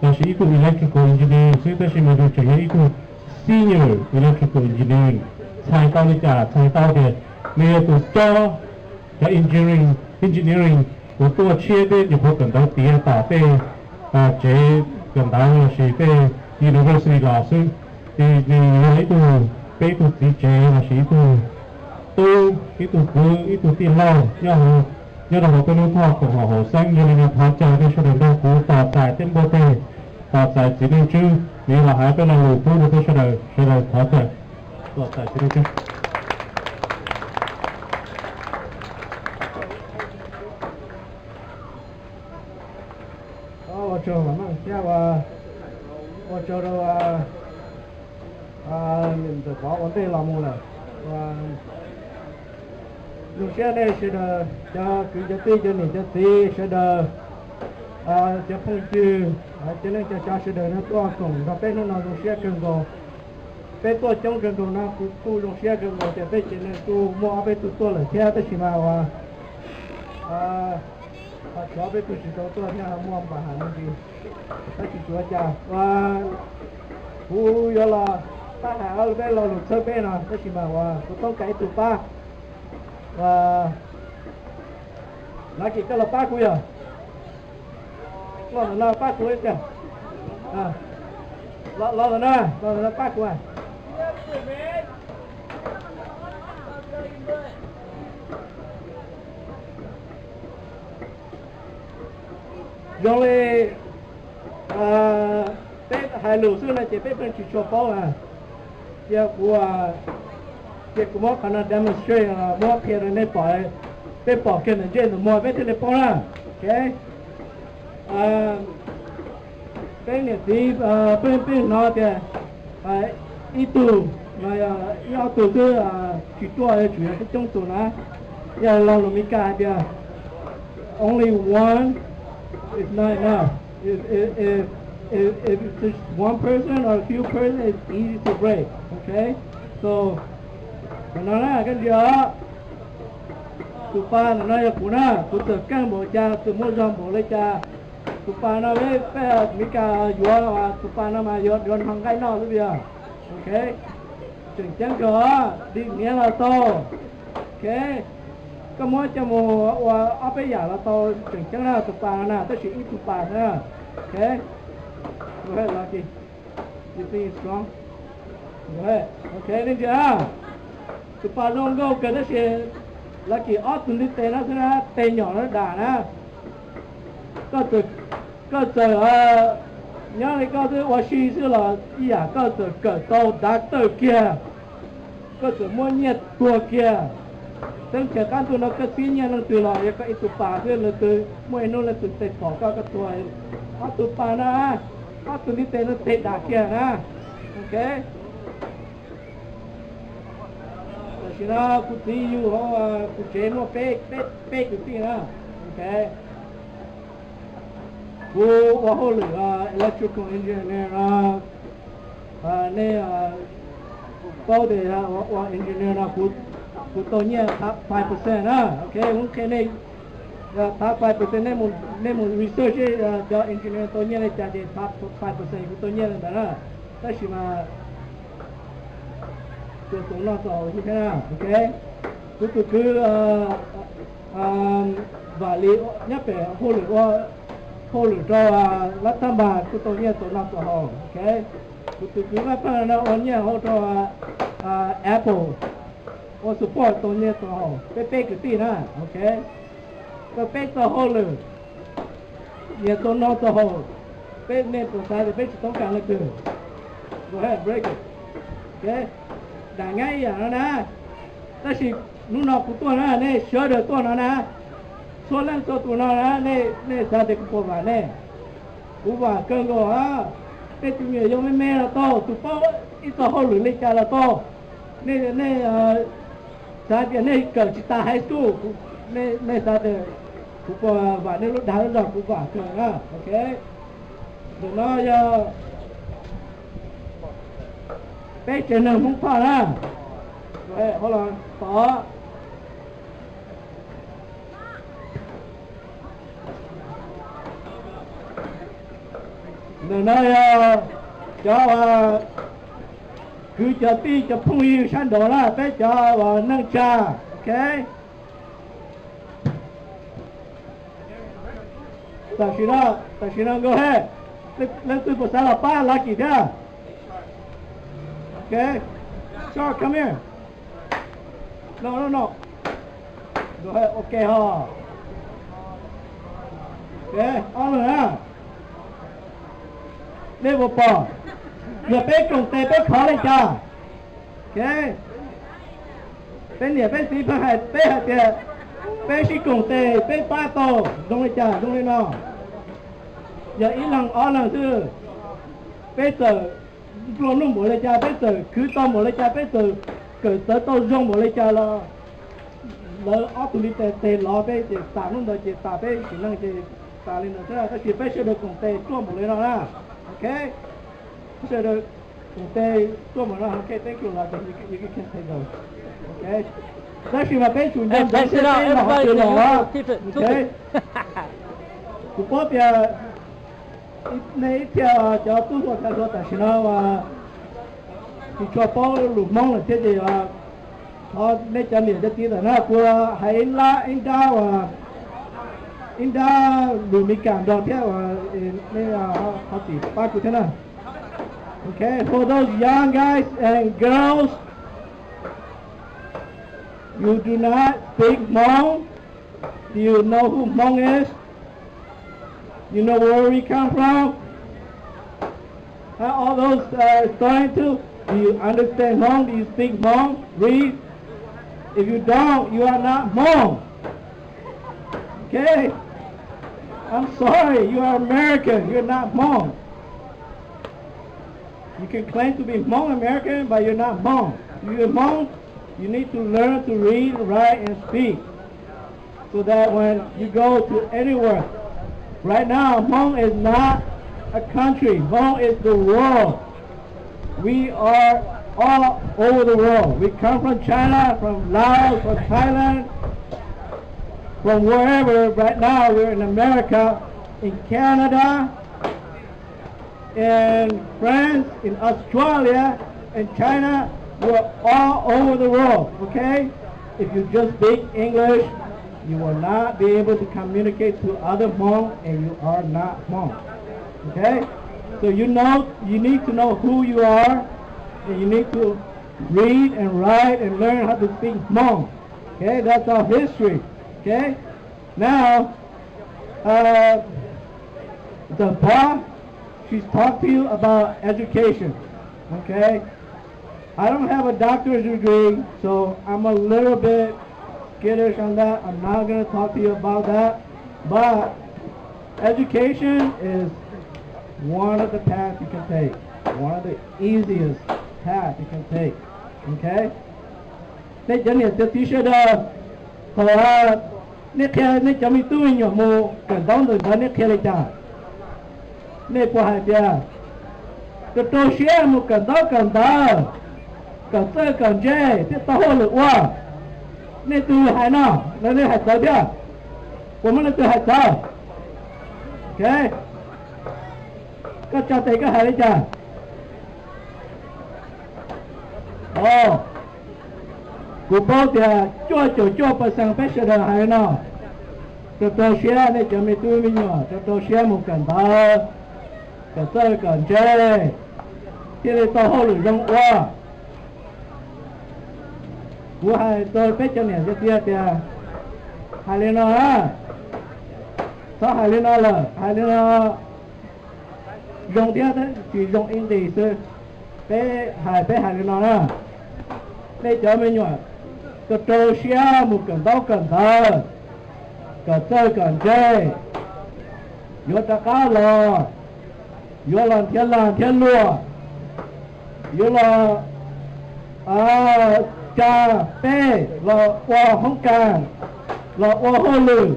但是一个 electrical engineering 所以但是我就觉得一个 senior electrical engineering 才到的家才到的没有做叫 engineering 我多切的就会等到第二大被这等到是被 university 老师你一度被度直接还是一度都一度歌一度电脑要让我跟你talk cùng họ sinh như là họ chơi cái số lượng đâu cũng tạo tại trên bộ tề tạo tại chỉ nên chứ nếu là hai cái là lục cũng được số lượng họ chơi tạo tại chỉ nên chứ ở chỗ mà mang xe và ở chỗ đó mình phải có vấn đề làm một này và lúc xe này sẽ là cho cứ cho tí cho mình cho tí sẽ là cho phong trừ cho nên cho sẽ là nó to cùng và bên nó lúc xe cần go bên tôi trong cần go nó tu lúc xe cần go thì bên chỉ nên tu mua bên tu là xe tới chỉ mà cho bên tu chỉ tu nhà mua bà hàng gì ta chỉ chúa cha và cú giờ là ta hàng ở bên là lúc sơ bên nào tới chỉ mà tôi có cái tu ba và nó chỉ có là ba cuối à lo là ba cuối kìa lo là ba cuối rồi tết hai lũ xưa này chỉ tết bên chỉ cho bao à giờ của mua khả năng demonstrate mua kia rồi nên bỏ cái này trên mua bên trên này bỏ ra ok bên này thì bên nó thì ít tu rồi yêu tổ tư chỉ tua chủ yếu cái trong tổ na giờ lo lo mi cả bây only one is not enough if it's just one person or a few person it's easy to break okay so nó là cái gì đó tụi ba nó là phụ nữ tụi tự căng bộ cha tụi mua rong bộ lấy cha tụi ba nó với mi cả vừa là tụi ba nó mà vừa vừa hàng cái nó bây giờ okay chừng chắn có đi nghĩa là to okay có mỗi cho mùa ở bây giờ là to chừng chắn là tụi ba nè tới chỉ ít tụi ba nữa okay rồi là gì you think it's strong rồi okay nên chưa tụi ba long go cái đó sẽ là chỉ ót tụi đi tê nó tê nhỏ nó đà nè có từ nhớ này có từ我是là ý à có từ cỡ tàu đá tàu kia có từ mua nhiệt tua kia từng cái căn tụi nó cái xí nhà nó từ là cái ít tụi bà kia là từ mua nó là từ tê bỏ cái tua ót tụi bà nè ót tụi đi tê nó tê đá kia nè ok chỉ là cụ tí yêu họ cụ chế nó bê cụ tí nè ok cụ và họ lựa electrical engineer này bao để và engineer là cụ tôi nhớ top 5% nè ok cũng cái này top 5% này một research cho engineer tôi nhớ là trả để top 5% cụ tôi nhớ là đó đó chỉ mà tôi cũng lo sợ như thế nào ok cứ và lý nhắc về hô lửa cho lát tham bà tôi nhớ tôi lo sợ họ ok cứ các bạn nó nhớ hỗ cho Apple or support tôi nhớ tôi họ bé cái gì nè ok tôi bé tôi hô lửa nhớ tôi lo sợ họ bé nên tôi sai thì bé chỉต้องการlà từ go ahead break it ok đã ngay à nó nè ta chỉ lúc nào cũng tuần nè nè sửa được tuần nó nè số lần số tuần nó nè nè sao để cũng vào nè cũng vào cơn go á cái chuyện gì giống mẹ là to tụi bao ít to hơn lửa lên cha là to nè nè sao để nè cỡ chỉ ta high school nè sao để cũng vào nè lúc đá rồi cũng vào cơn á ok đừng nói giờ bé trên đường không phải nè rồi họ là có nơi cho cứ cho tí cho phong yêu sang đó là bé cho và nâng trà ok ta chỉ nó go ahead lên từ bộ sao là ba là gì đó okay sure come here no go ahead okay ha okay all right level 4 giờ bé trồng tê bé khó lên cha okay bé nhẹ bé xí bé hạt tiền bé xí trồng tê bé ba to đúng lên cha đúng lên nó giờ ý lần all lần thứ bé giờ luôn luôn mỗi lấy cha bây giờ cứ to mỗi lấy cha bây giờ cứ tới to rong mỗi lấy cha là ở tụi đi tê lo bây giờ tạm luôn rồi chỉ tạm bây chỉ năng chỉ tạm lên nữa thế chỉ bây giờ được cùng tê tua mỗi lấy nó là ok bây giờ được cùng tê tua mỗi nó ok thank you là you can take those ok đó chỉ là bây chủ nhân đấy sẽ là họ tự lo ok tụi bố bây này theo cho tôi có thể nói tại sao mà thì cho bao lục mong là thế gì mà họ nên cho mình cho tí là nó của hãy là anh đã lùi mình cảm động theo nên họ chỉ ba cụ thế nào okay for those young guys and girls you do not speak Hmong do you know who Hmong is you know where we come from? All those starting to, do you understand Hmong? Do you speak Hmong? Read. If you don't, you are not Hmong. Okay? I'm sorry, you are American. You're not Hmong. You can claim to be Hmong American, but you're not Hmong. If you're Hmong, you need to learn to read, write, and speak, so that when you go to anywhere. Right now, Hmong is not a country. Hmong is the world. We are all over the world. We come from China, from Laos, from Thailand, from wherever. Right now, we're in America, in Canada, in France, in Australia, in China. We're all over the world, okay? If you just speak English, you will not be able to communicate to other Hmong, and you are not Hmong, okay? So you need to know who you are, and you need to read and write and learn how to speak Hmong, okay? That's our history, okay? Now, the bar, she's talked to you about education, okay? I don't have a doctorate degree, so I'm a little bit skittish on that. I'm not going to talk to you about that. But education is one of the paths you can take. One of the easiest paths you can take. Okay? Nên cho nên tôi tí đó họ nên kia nên cho mình tu nhiều mù cần đóng được đó nên kia lại trả nên qua hai bia cái tôi xe một cần đó cần chơi cần chơi thế tao hồ lực quá nên từ hai nó nên hai tới bia của mình là từ hai tới ok có cho thấy cái hai đấy chả của bao thì cho bà sang bếp sẽ được hai nó cho tôi xe nên cho mình tôi nhỏ cho tôi xe một cần đó cần chơi cần chơi thế này tao hồ lực rong quá của hai tôi biết cho nè cái kia hai lên nó á sao hai lên nó là hai lên nó dùng tiếc đấy chỉ dùng in thì sư bé hai lên nó á đây cho mình nhỏ cái trâu xia một cần tao cần thờ cần chơi vô ta cá lò vô làm thiên lúa vô là cha bé là qua hông càng là qua hồ lử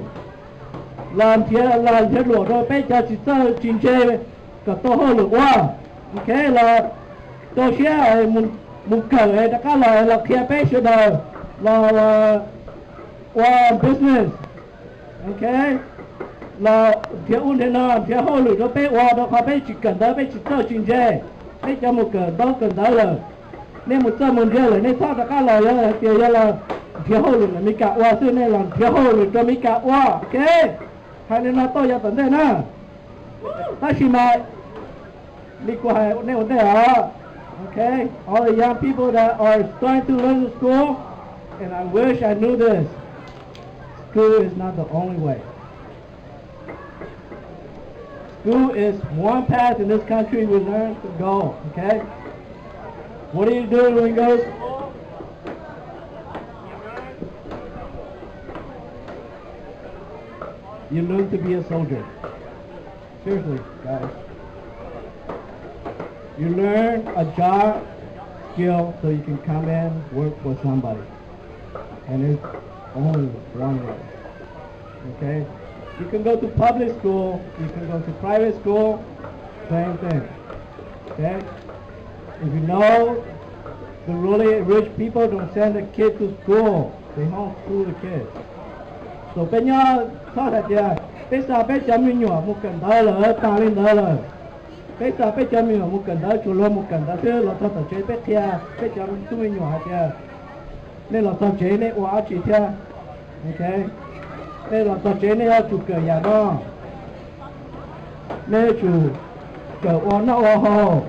làm thiên lúa rồi bé cha chỉ sơ chín chê cả to hồ lử qua ok là tôi sẽ một cỡ ấy đã cá là kia bé sẽ đời là qua business ok là thiên ôn thế nào thiên hồ lử rồi bé qua đó họ bé chỉ cần đó bé chỉ sơ chín chê bé cho một cỡ đó cần đó rồi nên một trăm một giờ nên thoát ra các lời là kiểu là thiếu hụt là mi cả qua xưa nên là thiếu hụt cho mi cả qua ok hai nên nó tôi ra tận đây nè ta chỉ mà đi qua hai nên vấn đề à okay all the young people that are starting to learn the school and I wish I knew this school is not the only way school is one path in this country we learn to go okay. What do you do when you go to school? You learn to be a soldier. Seriously, guys. You learn a job skill so you can come in, work for somebody. And it's only one way. Okay? You can go to public school, you can go to private school, same thing. Okay? If you know, the really rich people don't send the kids to school. They homeschool the kids. So bây giờ sao thật vậy? Bây giờ bây giờ mình nhỏ một cần đó là ta lên đó là. Bây giờ mình nhỏ một cần đó chủ luôn một cần đó chứ là thật chế bây giờ mình tụi nhỏ chứ. Nên là thật chế này quá chỉ chứ. Ok. Nên là thật chế này chủ cửa nhà đó. Nên chủ cửa quá nó quá hồ.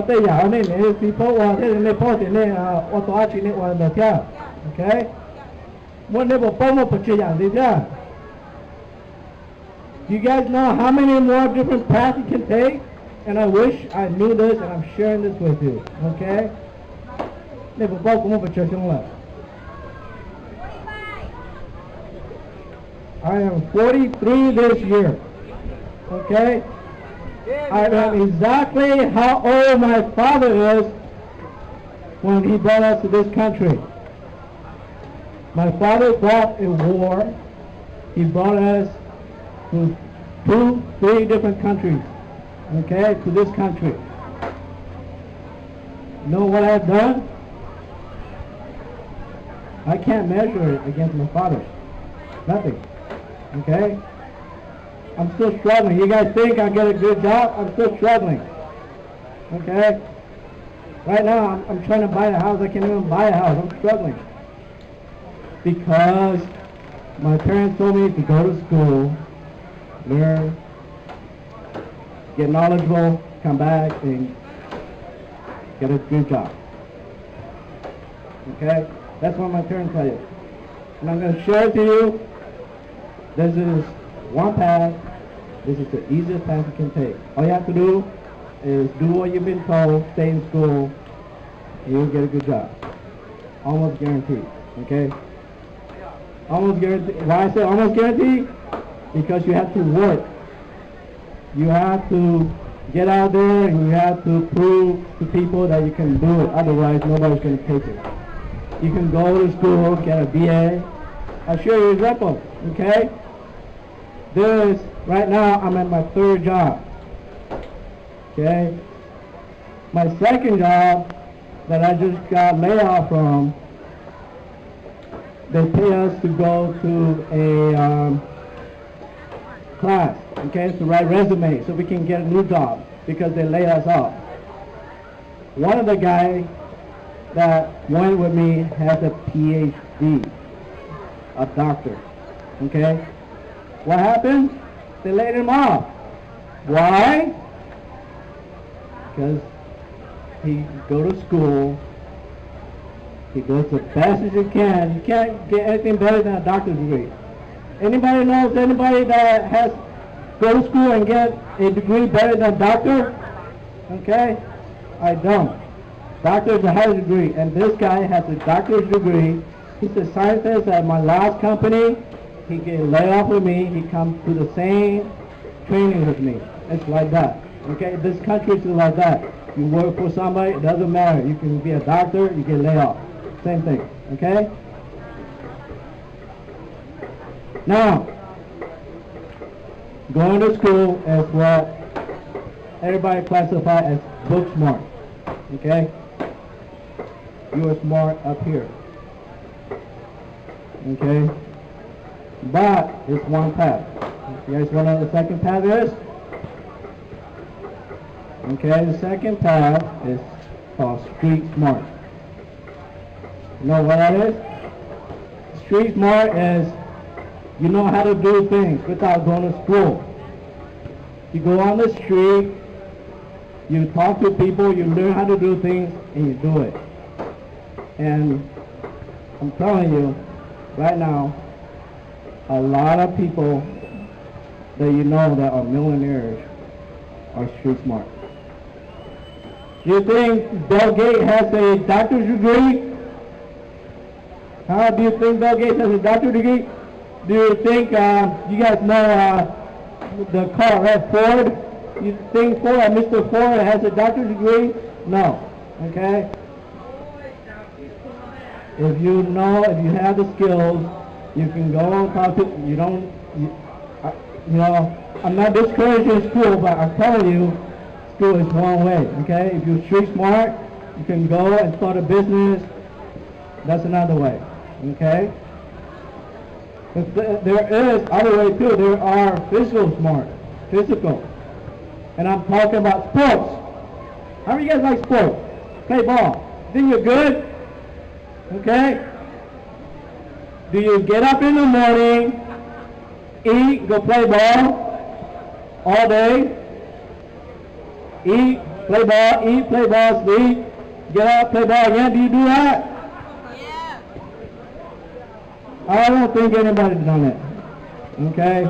Tây giáo này thì phố thế này phố thì này tòa chỉ này được chưa? Okay. Muốn này một chuyện gì chứ? You guys know how many more different paths you can take? And I wish I knew this and I'm sharing this with you. Okay. Này một chuyện xong rồi. I am 43 this year. Okay? I know exactly how old my father is when he brought us to this country. My father fought a war. He brought us to 3 different countries, okay, to this country. Know what I've done? I can't measure it against my father. Nothing. Okay? I'm still struggling. You guys think I get a good job? I'm still struggling. Okay? Right now, I'm trying to buy a house. I can't even buy a house. I'm struggling. Because my parents told me to go to school, learn, get knowledgeable, come back, and get a good job. Okay? That's what my parents tell you. And I'm going to share it to you. This is one path. This is the easiest path you can take. All you have to do is do what you've been told, stay in school, and you'll get a good job. Almost guaranteed. Okay? Almost guaranteed. Why I say almost guaranteed? Because you have to work. You have to get out there and you have to prove to people that you can do it. Otherwise, nobody's going to take it. You can go to school, get a BA. I'll show you a example. Okay? Right now, I'm at my 3rd job. Okay? My 2nd job that I just got laid off from, they pay us to go to a class, okay, to write resume so we can get a new job because they laid us off. One of the guys that went with me has a PhD, a doctor, okay? What happened? They laid him off. Why? Because he go to school, he goes the best as he can. You can't get anything better than a doctor's degree. Anybody knows anybody that has go to school and get a degree better than a doctor? Okay? I don't. Doctor is a higher degree, and this guy has a doctor's degree. He's a scientist at my last company. He get laid off with me. He comes to the same training with me. It's like that. Okay? This country is like that. You work for somebody, it doesn't matter. You can be a doctor, you get laid off. Same thing. Okay? Now, going to school is what everybody classifies as book smart. Okay? You are smart up here. Okay? But it's one path. You guys want to know what the second path is? Okay, the second path is called street smart. You know what that is? Street smart is you know how to do things without going to school. You go on the street, you talk to people, you learn how to do things, and you do it. And I'm telling you, right now, a lot of people that you know that are millionaires are street smart. Do you think Bill Gates has a doctor's degree? How do you think Bill Gates has a doctorate degree? Do you think, you guys know the car, right, Ford? You think Mr. Ford has a doctorate degree? No, okay? If you know, if you have the skills, you can go and talk to, you know, I'm not discouraging school, but I'm telling you, school is one way, okay? If you're street smart, you can go and start a business. That's another way, okay? But there is other way too. There are physical smart, physical. And I'm talking about sports. How many of you guys like sports? Play ball. Think you're good? Okay? Do you get up in the morning, eat, go play ball all day? Eat, play ball, sleep, get up, play ball again. Do you do that? Yeah. I don't think anybody's done it. Okay?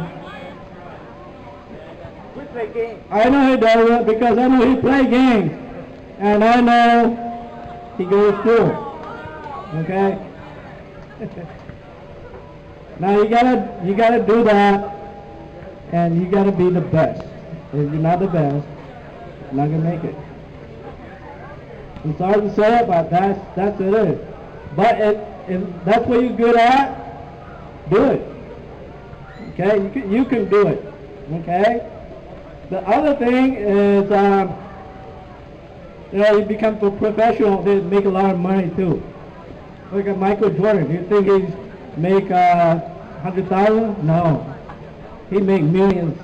We play games. I know he does it because I know he plays games. And I know he goes to school. Okay? Now you gotta do that, and you gotta be the best. If you're not the best, you're not gonna make it. I'm sorry to say it, but that's it. But if that's what you're good at, do it. Okay, you can do it. Okay. The other thing is, you become a professional. They make a lot of money too. Look at Michael Jordan. Do you think he's make 100,000? No, he make millions.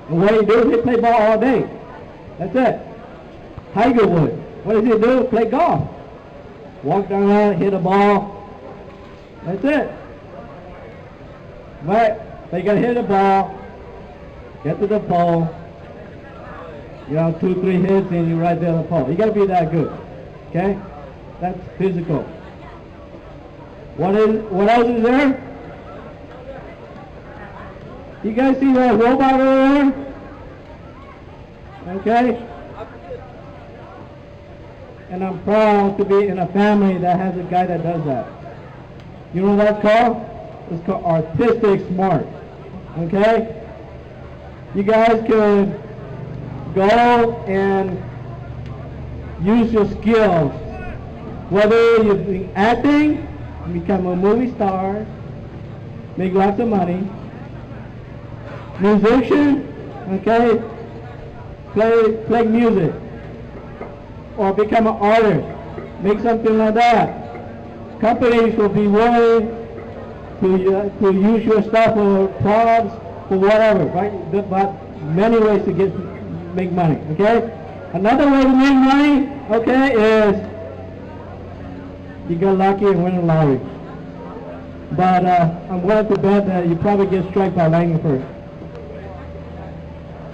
And what he do? He play ball all day. That's it. Tiger Woods. What does he do? Play golf. Walk down, hit a ball. That's it. Right? They gotta hit the ball, get to the pole. 2-3 hits and you're right there on the pole. You gotta be that good. Okay? That's physical. What else is there? You guys see that robot over there? Okay? And I'm proud to be in a family that has a guy that does that. You know what that's called? It's called artistic smart. Okay? You guys could go and use your skills. Whether you're doing acting, become a movie star, make lots of money. Musician, okay? Play music. Or become an artist, make something like that. Companies will be willing to use your stuff for products, for whatever, right? But many ways to make money, okay? Another way to make money, okay, is you got lucky and win the lottery. But I'm willing to bet that you probably get struck by lightning first,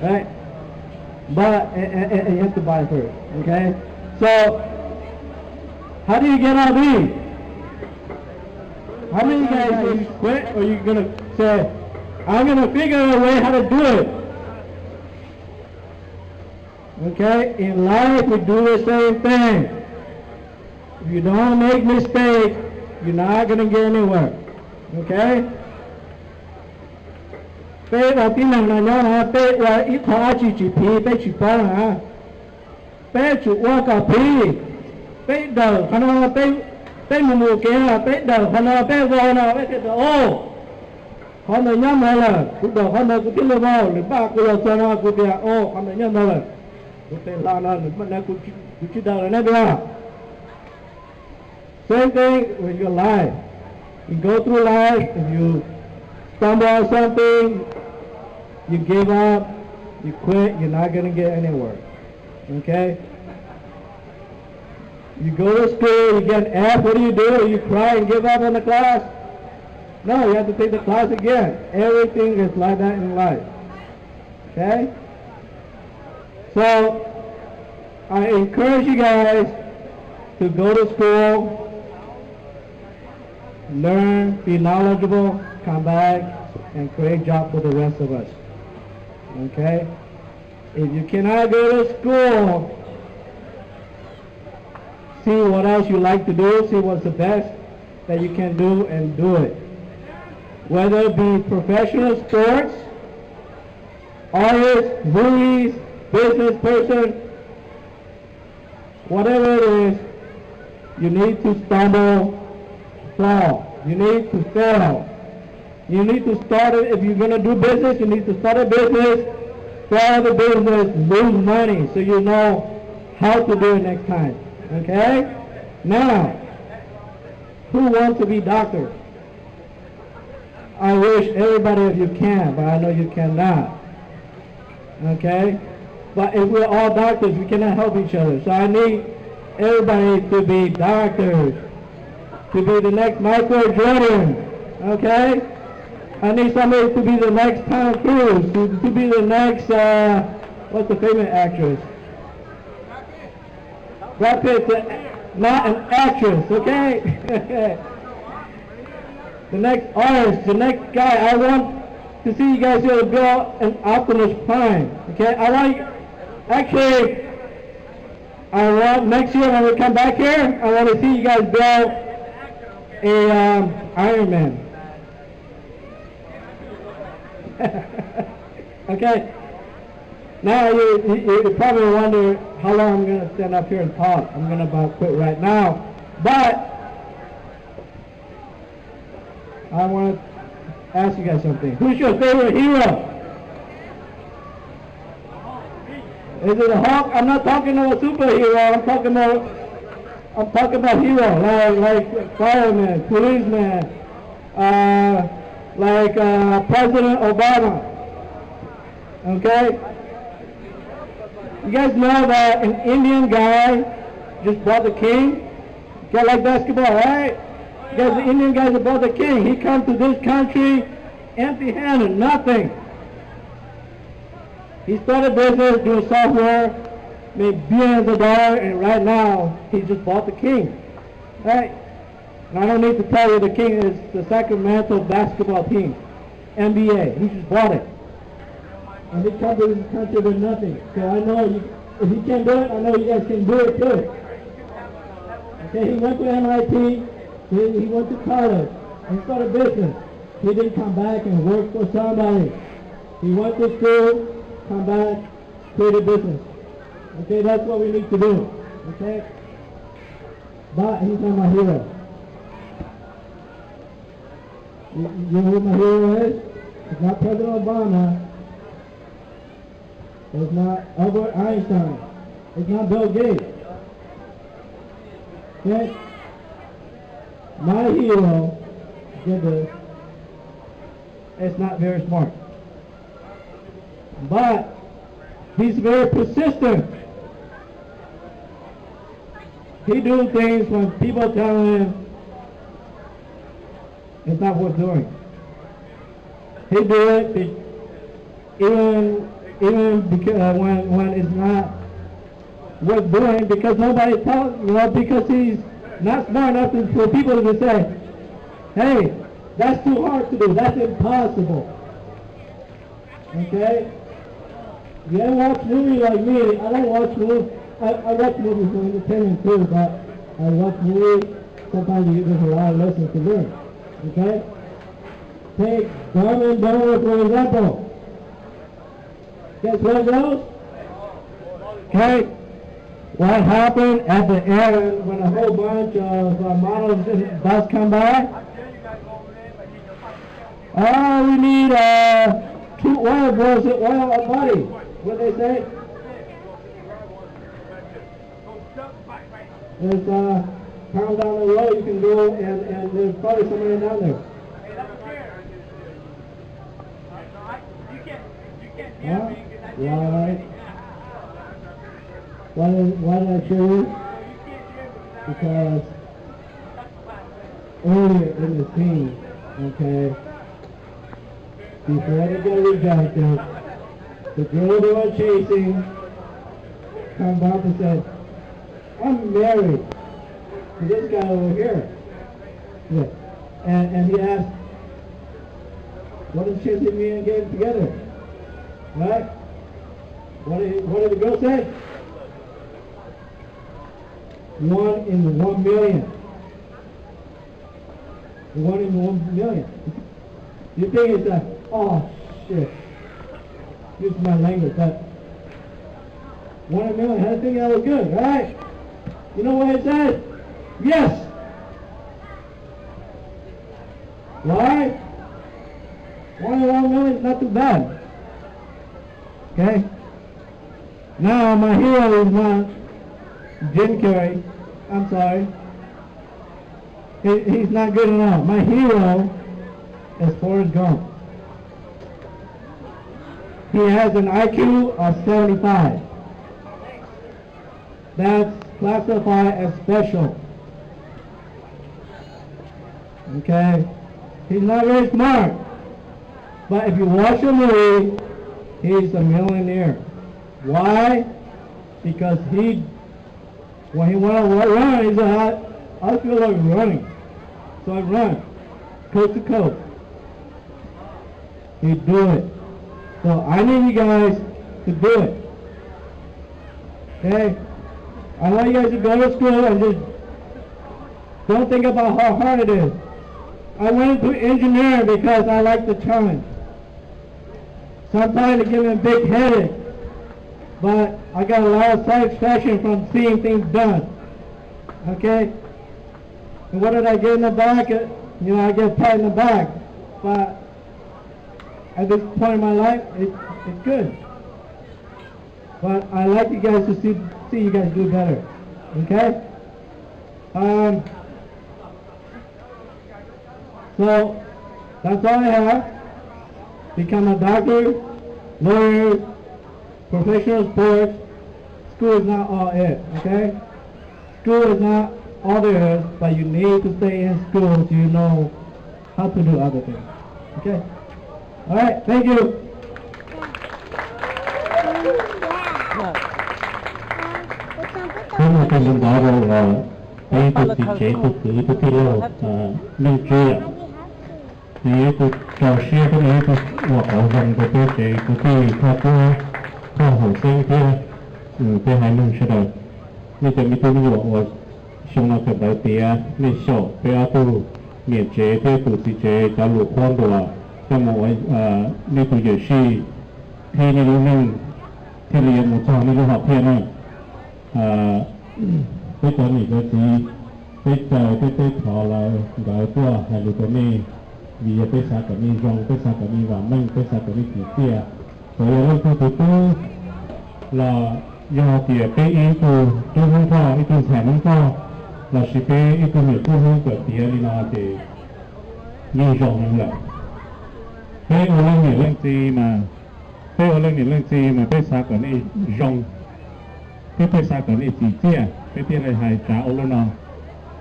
right? But and you have to buy it first, okay? So, how do you get all these? How many of you guys will quit, or you gonna say, I'm gonna figure out a way how to do it? Okay, in life we do the same thing. If you don't make mistakes, you're not gonna get anywhere. Okay? Phê đầu tiên là nhau hả? Phê là ít thỏa chỉ phí, phê chỉ bao hả? Phê chủ qua cả phí. Phê đầu, khả năng phê mù kia là phê đầu, khả năng phê vô nào, phê thiệt ô. Khả năng nhau mà là, cũng đầu khả năng cũng tiết lưu vào, lửa ba cô là xa nào, cô tiết ô, khả năng nhau mà là. Cô tiết là nào, lửa ba cô chỉ đầu là nè bia. Same thing with your life. You go through life, if you stumble on something, you give up, you quit, you're not going to get anywhere. Okay? You go to school, you get an F, what do? You cry and give up on the class? No, you have to take the class again. Everything is like that in life. Okay? So, I encourage you guys to go to school, learn, be knowledgeable, come back, and create a job for the rest of us. Okay? If you cannot go to school, see what else you like to do, see what's the best that you can do, and do it. Whether it be professional sports, artists, movies, business person, whatever it is, you need to stumble, fall. You need to fail. You need to start it. If you're going to do business, you need to start a business, fail the business, lose money, so you know how to do it next time. Okay? Now, who wants to be doctor? I wish everybody of you can, but I know you cannot. Okay? But if we're all doctors, we cannot help each other. So I need everybody to be doctors, to be the next Michael Jordan. Okay? I need somebody to be the next Tom Cruise, to be the next, what's the famous actress? Brad Pitt's not an actress, okay? The next artist, the next guy. I want to see you guys here build an Optimus Prime, okay? Actually, I want next year when we come back here, I want to see you guys build a Iron Man. Okay, Now you probably wonder how long I'm going to stand up here and talk. I'm going to about quit right now. But I want to ask you guys something. Who's your favorite hero? Is it a Hulk? I'm not talking about a superhero. I'm talking about hero, like fireman, policeman, like President Obama. Okay? You guys know that an Indian guy just bought the king? Okay, like basketball, right? Because the Indian guys bought the king. He comes to this country empty-handed, nothing. He started business, doing software, made billions of dollars, and right now, he just bought the king. Right? And I don't need to tell you the king is the Sacramento basketball team, NBA. He just bought it. And he comes to this country with nothing. So I know if he can do it, I know you guys can do it too. Okay, he went to MIT, he went to college, and started business. He didn't come back and work for somebody. He went to school, come back, create a business. Okay, that's what we need to do. Okay? But he's not my hero. You know who my hero is? It's not President Obama. It's not Albert Einstein. It's not Bill Gates. Okay? My hero, get this, is not very smart. But he's very persistent. He do things when people tell him it's not worth doing. He do it even because when it's not worth doing, because nobody tells, because he's not smart enough for people to say, hey, that's too hard to do, that's impossible. Okay? You ever watch movies like me? I don't watch movies. I watch movies for entertainment too, but I watch movies. Sometimes there's a lot of lessons to learn. Okay? Take Dumb and Dumber for example. Guess where it goes? Okay? What happened at the end when a whole bunch of models and bus come by? Oh, we need 2 oil bros to oil a body. What they say? There's down the road you can go and there's probably somebody down there. Huh? Right. Why did I show you? Because earlier in the scene, okay, before they get rejected, the girl they were chasing come back and said, I'm married to this guy over here. Yeah. And he asked, what is chasing me and getting together? Right? What did the girl say? 1 in 1 million. 1 in 1 million. You think it's a, oh shit. Use my language, but 1 in a million. I think that was good, right? You know what it says? Yes. Why? 1 in 1 million is not too bad. Okay? Now my hero is not Jim Carrey. I'm sorry. He's not good enough. My hero is Forrest Gump. He has an IQ of 75. That's classified as special. Okay? He's not very smart. But if you watch a movie, he's a millionaire. Why? Because when he went to run, he said, I feel like running. So I run, coast to coast. He do it. So I need you guys to do it. Okay? I want you guys to go to school and just don't think about how hard it is. I went into engineering because I like the challenge. Sometimes they give me a big headache. but I got a lot of satisfaction from seeing things done. Okay? And what did I get in the back? I get pat in the back. But at this point in my life, it's good. But I like you guys to see you guys do better. Okay? So that's all I have. Become a doctor, lawyer, professional sports. School is not all it, okay? School is not all there is, but you need to stay in school so you know how to do other things. Okay? All right, thank you. Có một trong những đó là cái cuộc thị chế cuộc cử của cái lô nâng chưa thì cuộc trò xe của này cuộc hoạt động dòng của tôi chế của cái khoa học sinh cái hai nâng sẽ được nênจะมีตัวนี้บอกว่าช่วงเราเกิดได้เตี้ยในโฉบไปเอาตัวเมียเจที่ตัวสีเจจะหลุดพ้นตัวจะมองในตัวเยชีที่ในรู้นึงที่เรียนหมู่ชาวในรู้หับเพี้ยนcái chỗ này cái gì cái trời cái thọ là gọi qua hay là cái này vì cái sao cái này rong cái sao cái này và nâng cái sao cái này chỉ kia rồi lên theo thứ tư là do kia cái ý của trung không có ý của thẻ không có là sự cái ý của người trung không có tiền đi nào thì như rong như vậy cái ở lên nhiều lên gì mà cái ở lên nhiều lên gì mà cái sao cái này rong cái sao cái này chỉ kia cái tiền này hay trả ô nó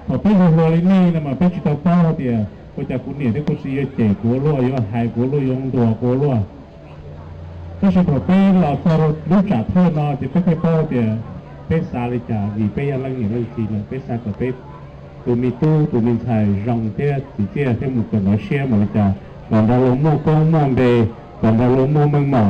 họ biết hồ lô này là mà biết chỉ tao bao thì cô cha cũng nhìn thấy cô sĩ chế của lô yếu hay của lô dùng đồ của lô cái sự họ biết là sau lúc trả thuê nó thì cái bao thì cái sao lại trả vì cái là những cái gì là cái sao cái tụi mình tu tụi mình xài rong thế chỉ kia thế một cái nói xe mà trả còn đâu lô mua công mua về còn đâu lô mua măng mỏ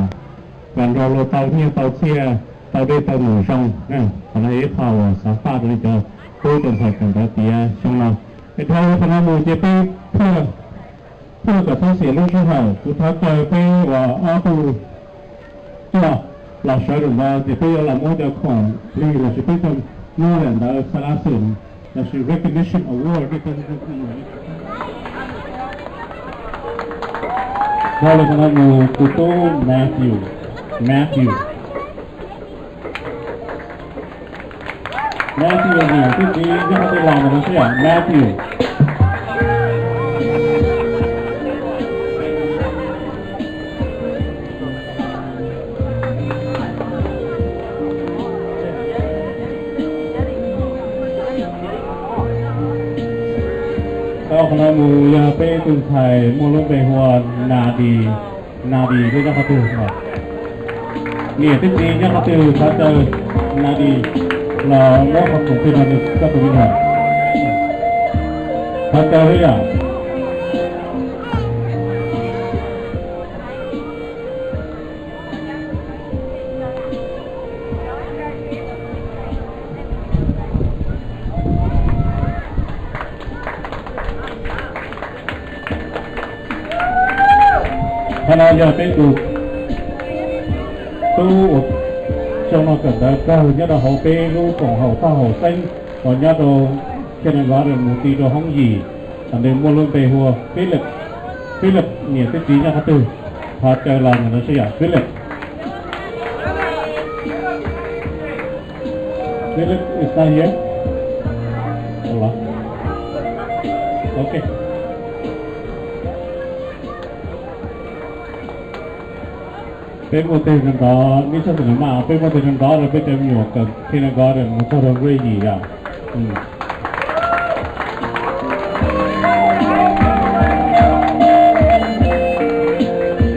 còn đâu lô tàu như tàu xe tàu đây tàu nổ rong nè còn này phao sáng pha rồi chờ tôi cần phải cần phải tía xong nào cái thao phần nào mùi chế pe thưa cả thao xỉn lúc sau hậu cứ thao chơi pe và tu cho là sợ được mà chế pe là mỗi đợt khoảng vì là chế pe trong nơi là đã phá xỉn là sự recognition award cái tên đó là phần nào mùi của tôi Matthew Matthew là gì? Cái gì cho tôi làm là nó sẽ Matthew. Sau khi mù ya pe từng thầy mua luôn về hoa nadi cái cho họ từ mà. Nghĩa cái gì cho họ từ sao từ nadi là nó học cũng tên là được các tụi mình thật ra đấy à thế nào giờ cái tụ trong nó cần đã cao nhất là hậu bê lưuของhậu ta hậu xanh còn nhất đồ cái này gọi là một tí đồ không gì thành đến mua luôn bề hùa cái lực nghĩa cái trí nha các từ họ chờ lòng nó sẽ giải cái lực is not here okay bên một tên đó ní sao tụi nó bên một tên đó là bên tên nhiều cần khi nó gọi là một số đồng quê gì à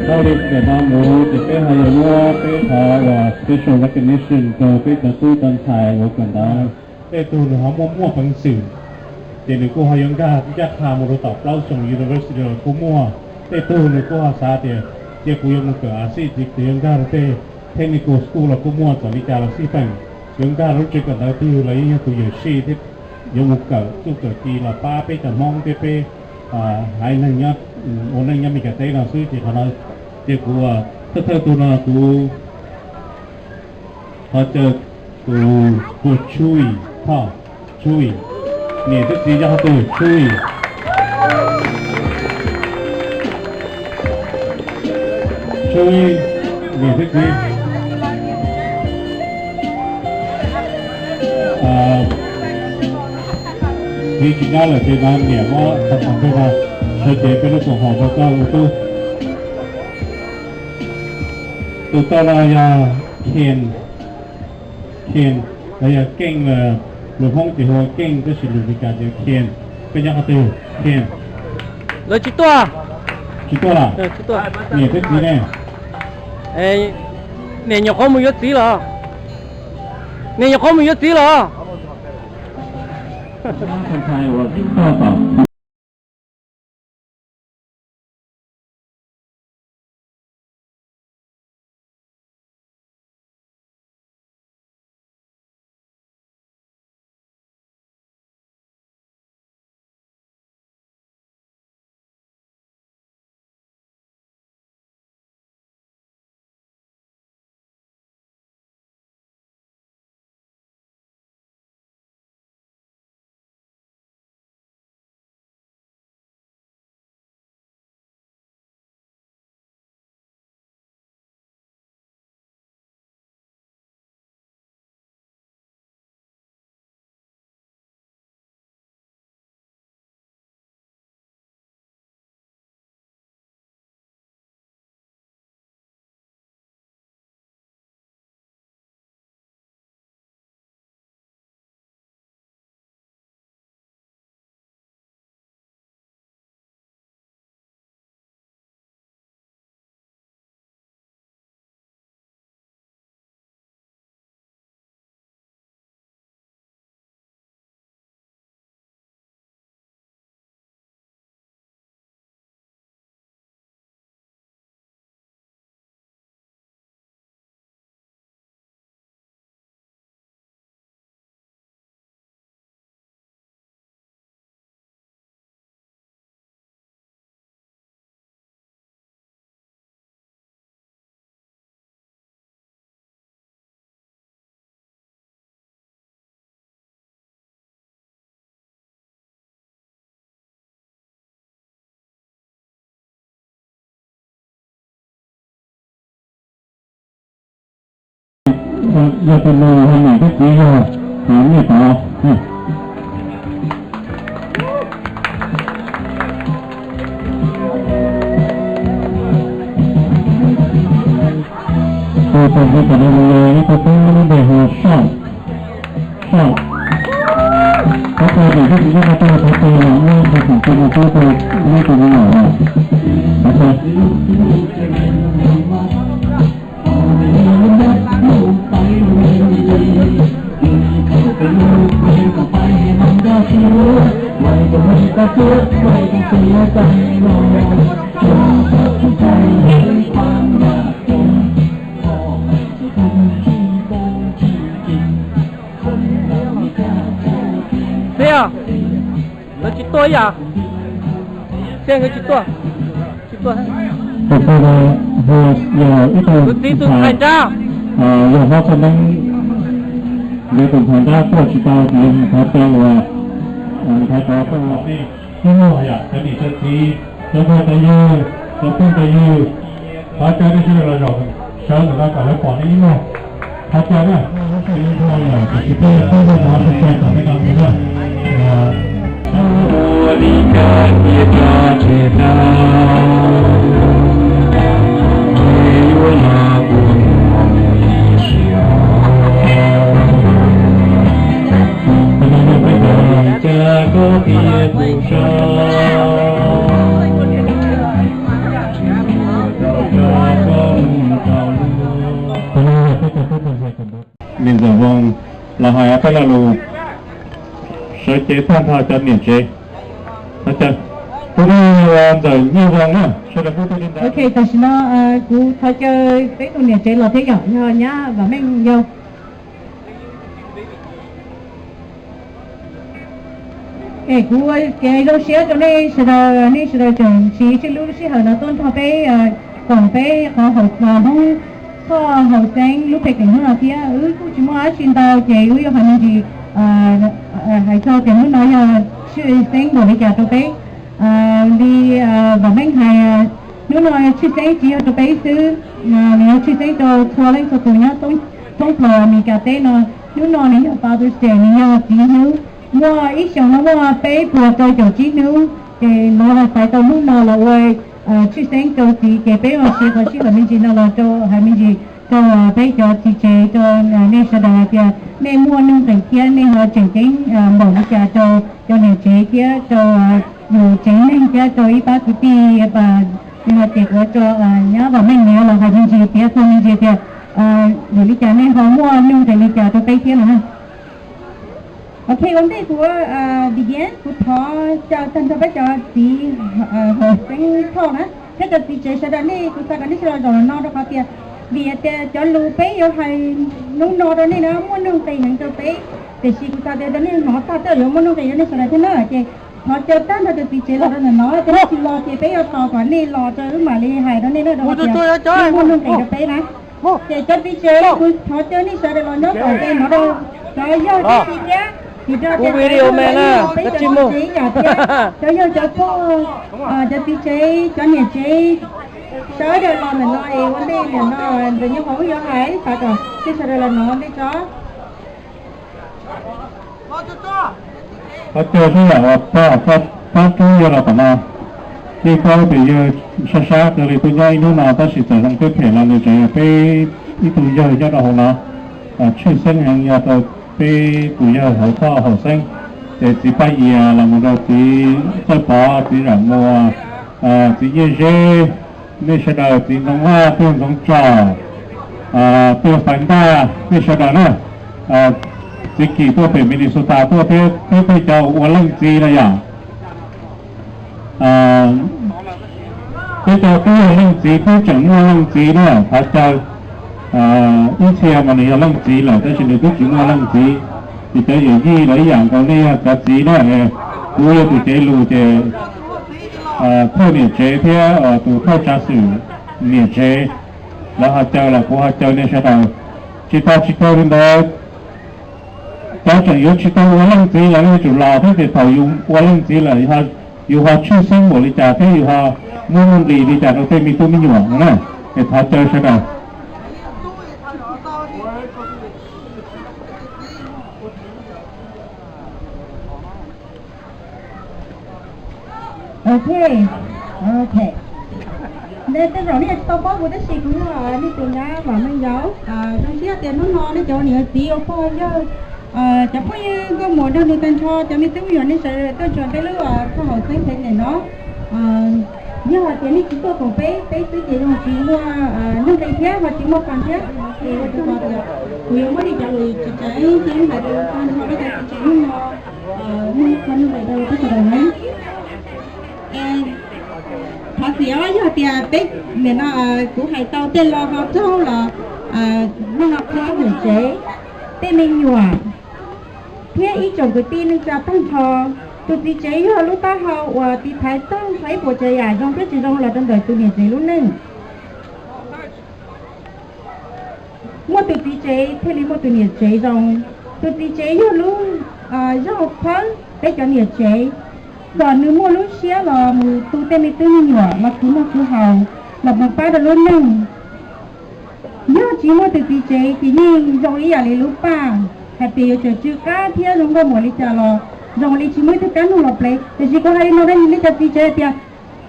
sau đây để mà mua thì cái hay là mua cái thọ và special recognition cho cái tu tân thầy của cần đó cái tu là họ mua bằng sự thì nếu cô hay用家一下冇到讀撈從 university 嚟cô mua cái tu nếu cô học sao thì chỉ cô用個阿師直接用家嘅 technical school 啦，cô mua cho đi trả là sư phạm用家lúc trước cần đó tiêu lấy tôi giờ sư thì dùng một cái tu cái gì là ba bé cho mong bé hai năng nhất ôn năng nhất mình cái đấy là sư chỉ còn nói chỉ cô theo tôi là cô họ chờ của chui ha chui nè tức gì cho họ từ chui nè tức gì thì chỉ nói là thế nào nè mà thật sự thế nào sẽ chế cái lúc của họ vào cao tôi ta là khiên là kinh là lục phong thì họ kinh cái sự lục cả thì khiên cái nhà từ khiên rồi chị tua là chị tua nè cái gì nè nè nhỏ không một chút gì rồi nè nhỏ không một chút gì rồiคนไทยว่าต่ออย่าไปมองให้หนึ่งทุกทีเลยหาไม่ต่อตัวตนที่เป็นเลยก็ต้องเดือดชอบเขาตัวเด็กที่ที่เขาตัวเขาตัวไม่เป็นสิ่งที่เขาตัวไม่เป็นอะไรนะครับrồi chị tua à xem cái chị tua tôi thấy là giờ ít hơn tí tôi thành ra giờ họ còn đang để cùng thành ra của chị tao thì họ tên là thái có nhưng mà cái gì thật thì nó phải tay dư nó không tay dư họ chơi cái gì là rồi sao người ta cả nó còn đấy mà họ chơi đó thì thôi là chỉ tôi nó sẽ chơi cả cái đó nữa mình giờ vòng là hai cái là lù sợi chế phan thao cho miền chế nó chân tôi đi giờ như vòng á sẽ là tôi đi ra ok ta xin nó cú thôi chơi cái tụi miền chế là thế nhỏ nhau nhá và mình nhau cái cú cái lúc xưa cho nên sẽ là chồng xí chứ lúc xưa họ nó tôn thọ bé còn bé họ học mà không có học sinh lúc phải cảnh nó kia cũng chỉ muốn chuyên tàu chạy yêu hành gì hay cho cảnh nó nói chuyên sinh của cái tụi bé đi vào bên hay nó nói chuyên sinh chỉ tụi bé xứ nếu chuyên sinh cho thua lên cho tụi nó tông phở mình cả tên nó nói nếu bao nhiêu tiền nếu chỉ nếu mua ít xong nó mua bé vừa tôi cho chỉ nếu thì nó là phải tao lúc nào là ơi chuyên sinh cho thì cái bé mà chỉ là mình chỉ là cho hay mình gì cho bé cho chị chế cho nên sau đó thì nên mua nông sản kia nên họ chuyển chính bỏ đi cho nhà chế kia cho nhiều chế nên kia cho ít bác tí và nhưng mà tiệc cho nhớ vào mình nhớ là hay mình gì kia không mình gì kia để đi trả nên họ mua nông sản đi trả cho bé kia nữa. Ok, vấn đề của begin của thọ cho thân cho bé cho chị học sinh thọ đó, thế cho chị chế sau đó này của sau đó này sau đó nó đó có tiền vì cho lũ bé yêu hay nông nô đó này nó muốn nông tiền hàng cho bé để chị của ta để đó này nó ta tới muốn nông tiền này sau đó thế nào chứ họ cho tan cho chị chế là nó thế chị lo chị bé yêu thọ còn này lo cho lúc mà đi hay đó này nó đâu có muốn nông tiền cho bé nè để cho chị chế họ cho này sau đó nó nhớ còn đây nó đâu rồi vô chị chế Cô video mẹ nè, rất chim mô. Cho chị chế, cho nhà chế. Sau đó là mình nói vấn đề là nó tự nhiên không có hay, phải rồi. Cái sau đó là nó đi cho. Ở chỗ thế là phát chú yêu là tầm nào. Khi có thì xa xa từ tôi nhai nữa nào ta sẽ trở thành cái thể là người trẻ cái ít tuổi giờ cho nó hồng nào. Chuyên sinh hàng nhà tôi cái tuổi giờ hậu thọ hậu sinh để chỉ phải là một đầu chỉ chơi bỏ chỉ là mua chỉ như thế nên sau đó chỉ nông hoa tương giống trò tương phản đa nên sau đó nữa chỉ kỳ tôi phải Minnesota tôi phải cho uống lăng gì này à tôi cho cái lăng gì tôi chẳng mua lăng gì nữa phải cho ít xe mà này lăng gì là tôi chỉ được chỉ mua lăng gì thì tới giờ gì lấy dạng cái này cái gì đó tôi thì chế lù chế thôi miễn chế thế tôi thôi trả sự miễn chế là họ chơi là của họ chơi nên sẽ đầu chỉ tao đến đó cháu chẳng yếu chỉ tao uống lăng gì là cái chủ lò thế thì thầu dùng uống lăng gì là họ dù họ chưa sinh một ly trà thế dù họ mua một ly trà đầu tiên mình tôi mới nhỏ nữa để họ chơi sẽ đầu. Ok. Để tới rồi này tao bảo của cái gì cũng là đi từ nhà và mình giáo trong xe tiền nó no đi cho nhiều tí ở coi chứ chả phải có một đơn được tên cho mình tiếng nhiều nên sẽ tên chọn cái lứa có học sinh thế này nó nhưng mà tiền này chúng tôi còn bé tới tiền mà chỉ mua nước đầy thế và chỉ mua phần thế thì chúng tôi nhiều mới đi trả lời chỉ trái tiền phải được con họ đã trả chỉ mua con nước đầy đâu tất cả đấy họ xỉa cho tiền tích nên là cũng hay tao tên lo họ cho là nó khó người chế tên mình nhòa thế ý chồng cái tin nên cho tăng thọ tụi chị chế họ lúc ta họ và chị thấy tăng thấy bộ chế à trong cái chị trong là trong đời tụi mình chế luôn nên mua tụi chị chế thế lý mua tụi mình chế trong tụi chị chế họ luôn do khó để cho mình chế còn nếu mua lúc xía là tụi tên mình tư nhỏ mà cứ hào là bằng ba được luôn nè nhớ chỉ mua tụi chị chế thì nhìn rồi ý là lúc ba hay bây giờ chưa cá thì chúng ta muốn đi chợ lo rồi đi chỉ mới thức cá nó lọp lấy thì chỉ có hay nó đang đi chợ chị chế thì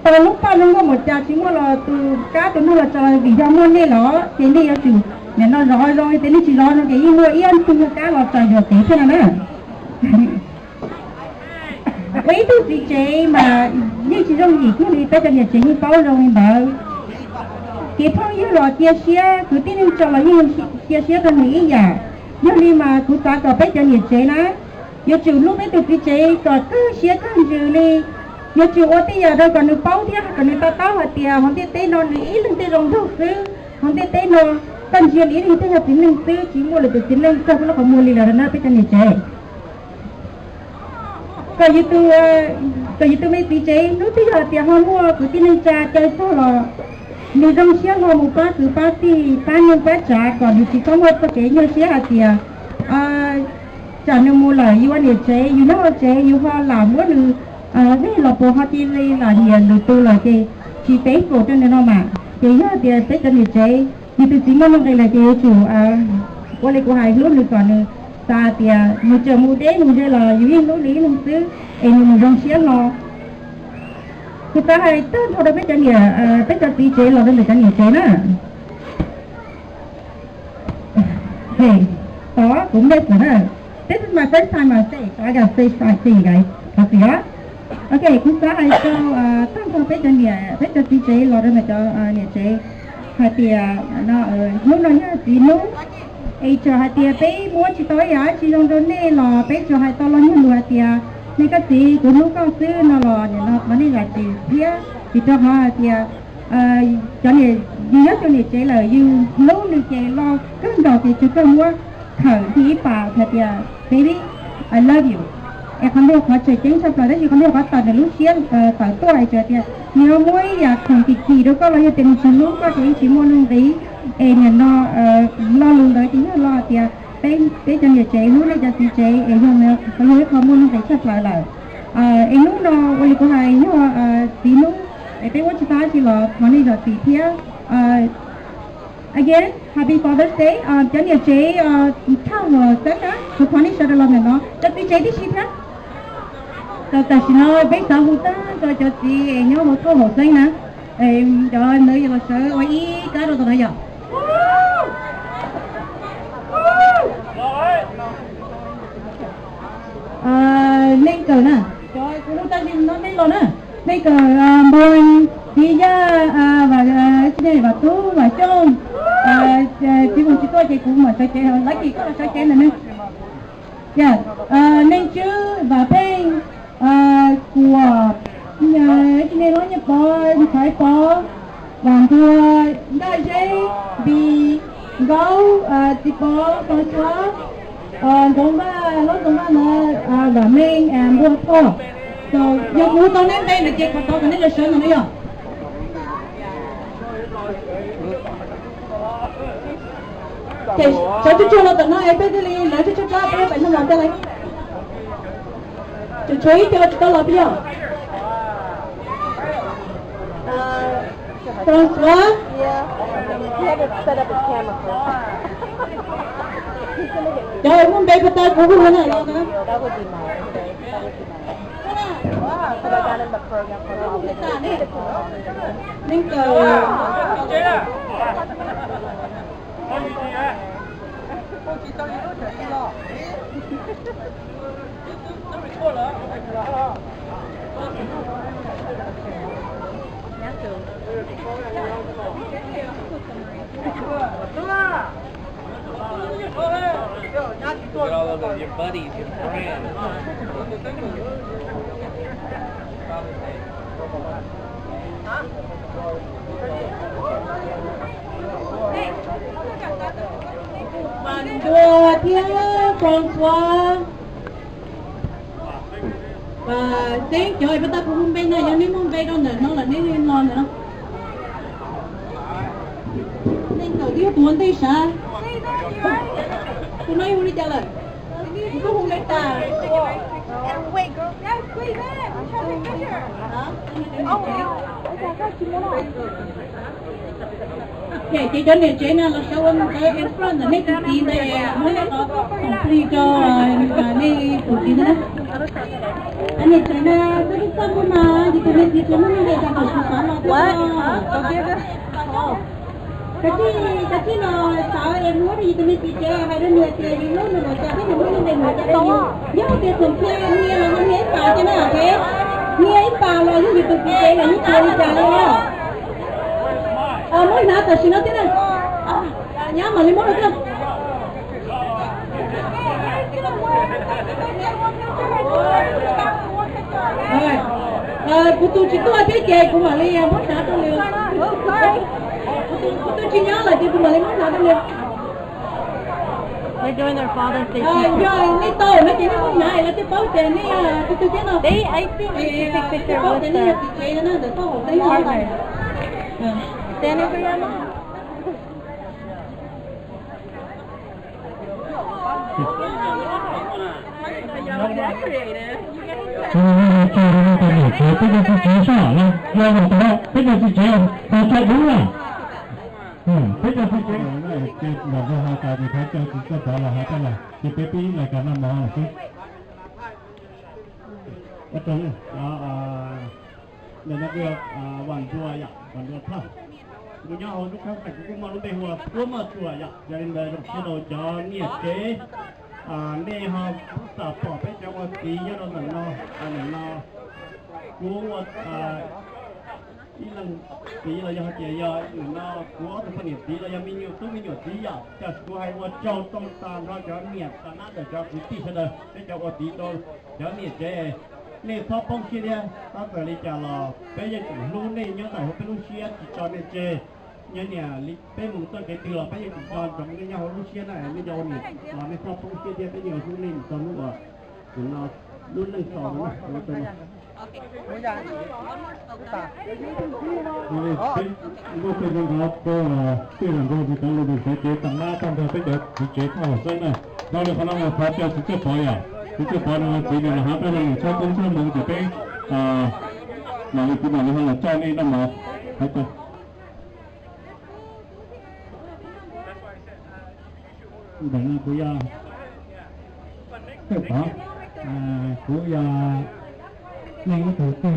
tao lúc ba chúng ta một chợ chỉ mua là từ cá từ nó là chợ vì do mua này đó thì đi ở chủ để nó rồi thì nó chỉ nó cái gì mua yên từ cá lọp chợ được thế nào nữa mấy thứ chị chế mà như chị trong gì cứ đi tới cho nhà chị như có rồi mà cái phong như là chia sẻ cứ tin cho là như chia sẻ cho nghĩ giả nhưng đi mà cứ ta có biết cho nhà chế ná giờ chịu lúc ấy tụi chị chế có cứ sẻ cứ chịu đi giờ chịu ở đây giờ đâu còn được bao thế còn người ta tao hạt tiền không thể tên nó nghĩ lưng tên rồng thuốc sư không thể tên nó cần chuyện ý thì tên là tính lưng sư chỉ mua là từ tính lưng sao nó còn mua lì là nó biết cho nhà chế cái gì tôi mấy tí chế lúc bây giờ tiền họ mua cứ tin anh cha chơi số là người trong xe họ một bát từ bát thì bát nhân bát trả còn chỉ có một cái như xe hạt tiền trả nên mua lại yêu anh chế yêu nó chế yêu họ làm quá được thế là bộ họ đi là nhiều được tôi là chỉ tế cổ cho nên nó mà thì nhớ thì tế cho người chế thì tôi chỉ mong đây là cái chủ qua đây của hai hướng được còn ta thì một chờ mua đến một đây là yêu nó lý nó xứ em mình trong xe lo người ta hay tên thôi đâu biết cho nhiều biết cho tí chế là đơn để cho nhiều chế nữa hey đó cũng biết rồi đó this is my first time I say so I gotta say something guys copy đó okay cũng ta hay cho tên thôi biết cho nhiều biết cho tí chế là đơn để cho nhiều chế hai tia nó lúc đó nhá tí nú ấy cho hai tia bé mua chỉ tối á chỉ trong đó nè là bé cho hai to lo như lúa tia nên cái gì cũng lúc con xứ nó là nó mà nên là gì phía thì cho họ thì cho nên duy nhất cho nên chế là you lúc nên chế lo cái đầu thì chúng tôi mua thở thì bà thật là baby I love you em không biết họ chơi chính xác là đấy chứ không biết họ tận được lúc xíu tận tuổi chơi thì nhiều mỗi giờ không thì kỳ đó có là như tiền chỉ lúc có chỉ mua luôn đấy em nó lo luôn đấy chính là lo thì cái cho người chế lúc này cho chị chế em không có nhớ không muốn phải chấp lại là em lúc đó quay của hai nhớ tí lúc cái quá ta chỉ là thằng này là tí phía again happy Father's Day cho người chế thao mà tất cả số thằng này sẽ là làm nó cho tí chế đi ship hết cho ta xin lỗi bây giờ hụt ta cho chị em nhớ một câu hồ sinh nè em cho em nơi là sợ quay ý cái đó tụi giờ nên cờ nè rồi cũng ta nhìn nó nên rồi nè nên cờ bồi thì ra và đây và tú và trông chỉ một chỉ tôi thì cũng mà sai chơi lấy gì có là sai chơi này nè dạ nên chứ và bên của nên nói như bò phải bò và thua đại dây vì gấu chỉ bò con chó cũng ba nó cũng ba là và mình mua thô rồi giờ mua tao đến đây là chị còn tao cái này là sơn rồi đấy thì sao chú chưa lo tận nó em biết đi lấy chú cho bé bệnh nó làm cái này chú chơi cho tao làm gì François? Yeah. He had to set up his camera first. Trời muốn bé của tôi cũng không này đâu nữa. That would be nice. That would be nice. Wow, so I got in the program for all the Nên cờ Look at all of your buddies, your friends. Bonjour, Pierre François. Và tiếng trời bắt ta cũng không bên này, nếu muốn bên đó nữa, nó là nếu lên non nữa. Nên đầu tiên muốn thấy sao? Cô nói không đi trả lời. Cô không lấy ta. Wait, girl. Yes, wait, man. Show me a picture. Oh, wow. Okay, I got you one on. Chị cho nên chế nào là sao anh cái in front là mấy cái gì này mới là complete cho mấy cái gì đó. Anh ấy chế nào cái sao mà thì tôi biết chế nào để cho nó sao mà. What? Go give it. Kasi no sao em muốn thì tôi biết chế hay là người chế thì nó nó cho cái nó nó để nó cho nhiều. Nếu cái thường chế nghe là nó nghe vào cho nó thế. Nghe vào là như tôi chế là như chơi trả lại. Mỗi nào ta xin nó thế này. Nhá mà lấy món được không? Của tôi chỉ có cái chè của mà lấy món nào tôi liền. Của tôi chỉ nhớ là chỉ của mà lấy món nào tôi liền. They're doing their Father's Day. Rồi, cái tôi nó chỉ nó không nhảy là cái báo tiền này tôi biết nào. They, I think they take picture with the. Cái nó được có một cái gì. Stand over your mom. Y'all get creative. Bây giờ chị sợ lắm, do một đó, bây giờ chị họ chạy đúng là, bây giờ chị này cái một cái hai cái thì thấy cho chị có phải là hai cái là chị bé bí là cả năm mỏ là chứ, ở trong nên nó việc hoàn chùa vậy, hoàn chùa thấp, bây giờ lúc khác phải cũng mà lúc đây hòa cũng mà chùa vậy, cho nên là lúc khi đầu cho nghĩa kế nên họ tập bỏ bé cho con tí cho nó nở nó cũng ý là tí là do chị giờ nó của thì phân nghiệp tí là do mình nhiều tí giờ cho tôi hay qua cho trong tàn ra cho miệt ta nát để cho tí thế đời để cho con tí tôi cho miệt chế nên thọ phong kia đi ta phải đi trả lò bây giờ cũng luôn này nhớ tại hôm bên Lucia chỉ cho nên chế nhớ nhà bên một tôi cái từ là bây giờ cũng cho trong cái nhau Lucia này bây giờ này là nên thọ phong kia đi bây giờ cũng lên cho nó rồi cũng nó luôn lên sò nữa nó tên Ngô Tây Đông Ngọc đó là tuy rằng ngô thì có lưu được chế tầng lá trong đó cái chế thao xây này đó là khả năng là phát triển sự phối à sự phối là chỉ là hấp dẫn cho công ty mình chỉ cái mà cái mà nó là cho nên nó mà hết rồi đấy là của ya cái đó của ya nên cái thứ tư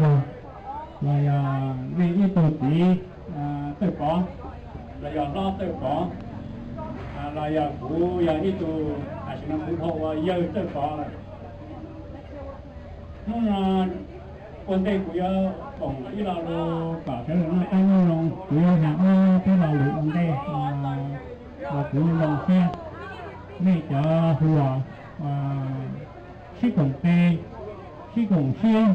là nên cái thứ tí tự có là do lo tự có là do của giờ như tụ chỉ năm cũng hộ giờ tự có nó quân đây của giờ còn cái là đồ cả cái nó tăng luôn của giờ hàng cái là lượng quân đây là của lòng xe này cho hùa sĩ cộng tê sĩ cộng xuyên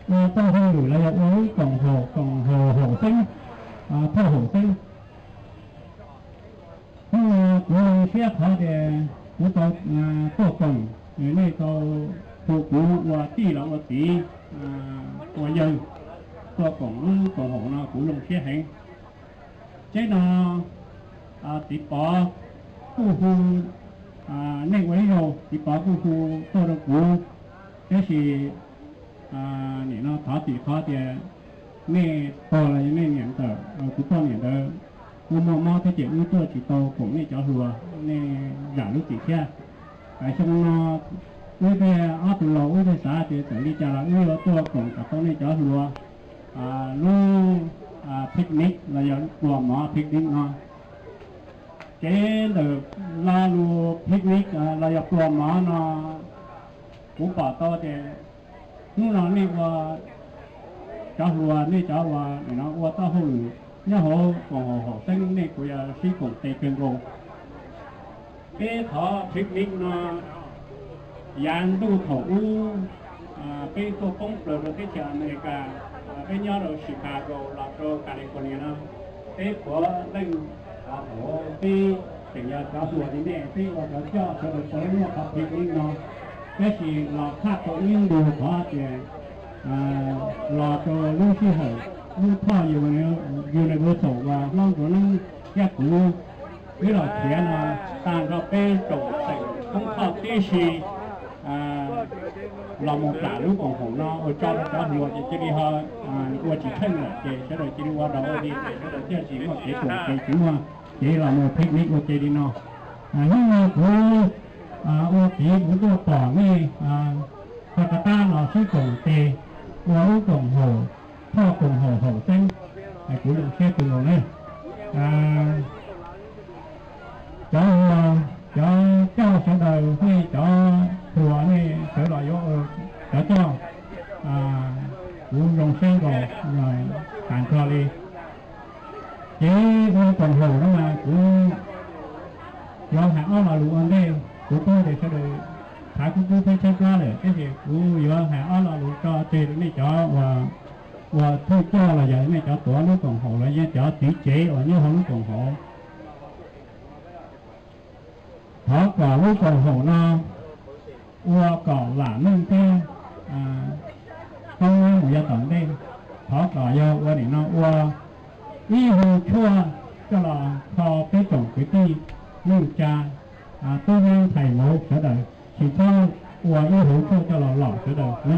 trong không đủ là uống cộng hồ sinh thô hồ sinh của phía họ để của tôi tổ cộng này tôi phụ của tỷ là tỷ của dân tổ cộng hồ nó của lồng xe hành chế nó tỷ bỏ khu nên quấy rồi tỷ bỏ khu tôi được của thế thìนี่เนาะท้อตีท้อเตียนี่โตอะไรนี่เนี่ยแต่กูต้องเนี่ยเด้อกูมองที่เจ็บนี่ตัวจีโตผมนี่จะหัวนี่อย่างลูกตีแค่ไอ้ช่างเนาะนี่เป็นอ้อตัวเราไม่ได้สาเตียแต่ดีจ้าละนี่เราตัวของกับตัวนี่จะหัวลูกพิกนิกเราอย่างตัวหมอพิกนิกเนาะเจ๊เด็กลาลูพิกนิกเราอย่างตัวหมอเนาะกูป่าตัวเตียนู่นนี่ว่าจ้าหัวนี่จ้าว่าเนี่ยนะว่าต้าหูเนี่ยเขาของเขาเส้นนี่กูจะซื้อของเตะเป็นโรงเอ๊ะขอพิกนิกนะยานดูถูกไปตัวป้องเปลือกประเทศอเมริกาไปย่อเราชิคาโกลอสโตแคลิฟอร์เนียนะเอ๊ะขอเล่นโอ้ไปถึงจะจ้าหัวนี่เนี่ยที่ว่าจะเจาะจะไปใช้เนี่ยขับพิกนิกนะcái gì là khác có những đồ có thì là cho lúc khi hỏi lúc thao nhiều này vô sổ và long của nó giác cũ cái là thế là tàn ra bê trộn thành không thao tí gì là một cả lúc còn hổ nó ở trong đó hùa thì chỉ đi hơi qua chỉ thân là chỉ sẽ rồi chỉ đi qua đó đi để nó được chỉ một cái cổ cái chỉ mà chỉ là một picnic một cái đi nó nhưng mà ô tí của tôi tỏ nghe ta là sĩ cộng tê ô cộng hồ thọ cộng hồ xanh của lượng xe từ hồ này cho sẽ đời hay cho thùa này trở lại cho của lượng xe rồi tàn cho đi chỉ ô cộng hồ đó mà cũng do hãng là lũ ăn đây của tôi để cho đời thả cũng phải xem ra để cái gì của giờ hãng là lũ cho tiền này cho và thôi cho là vậy này cho tổ nó còn hộ là cho tỷ chế ở như không còn hộ thọ cả lúc còn hộ nó qua còn là nâng theo không một gia tận đây thọ cả do qua để nó qua ý hồ chua cho là kho cái trồng cái ti nhưng cha tôi nên thầy mẫu sẽ đời chỉ cho của ý hồ chua cho là lọ sẽ đời nè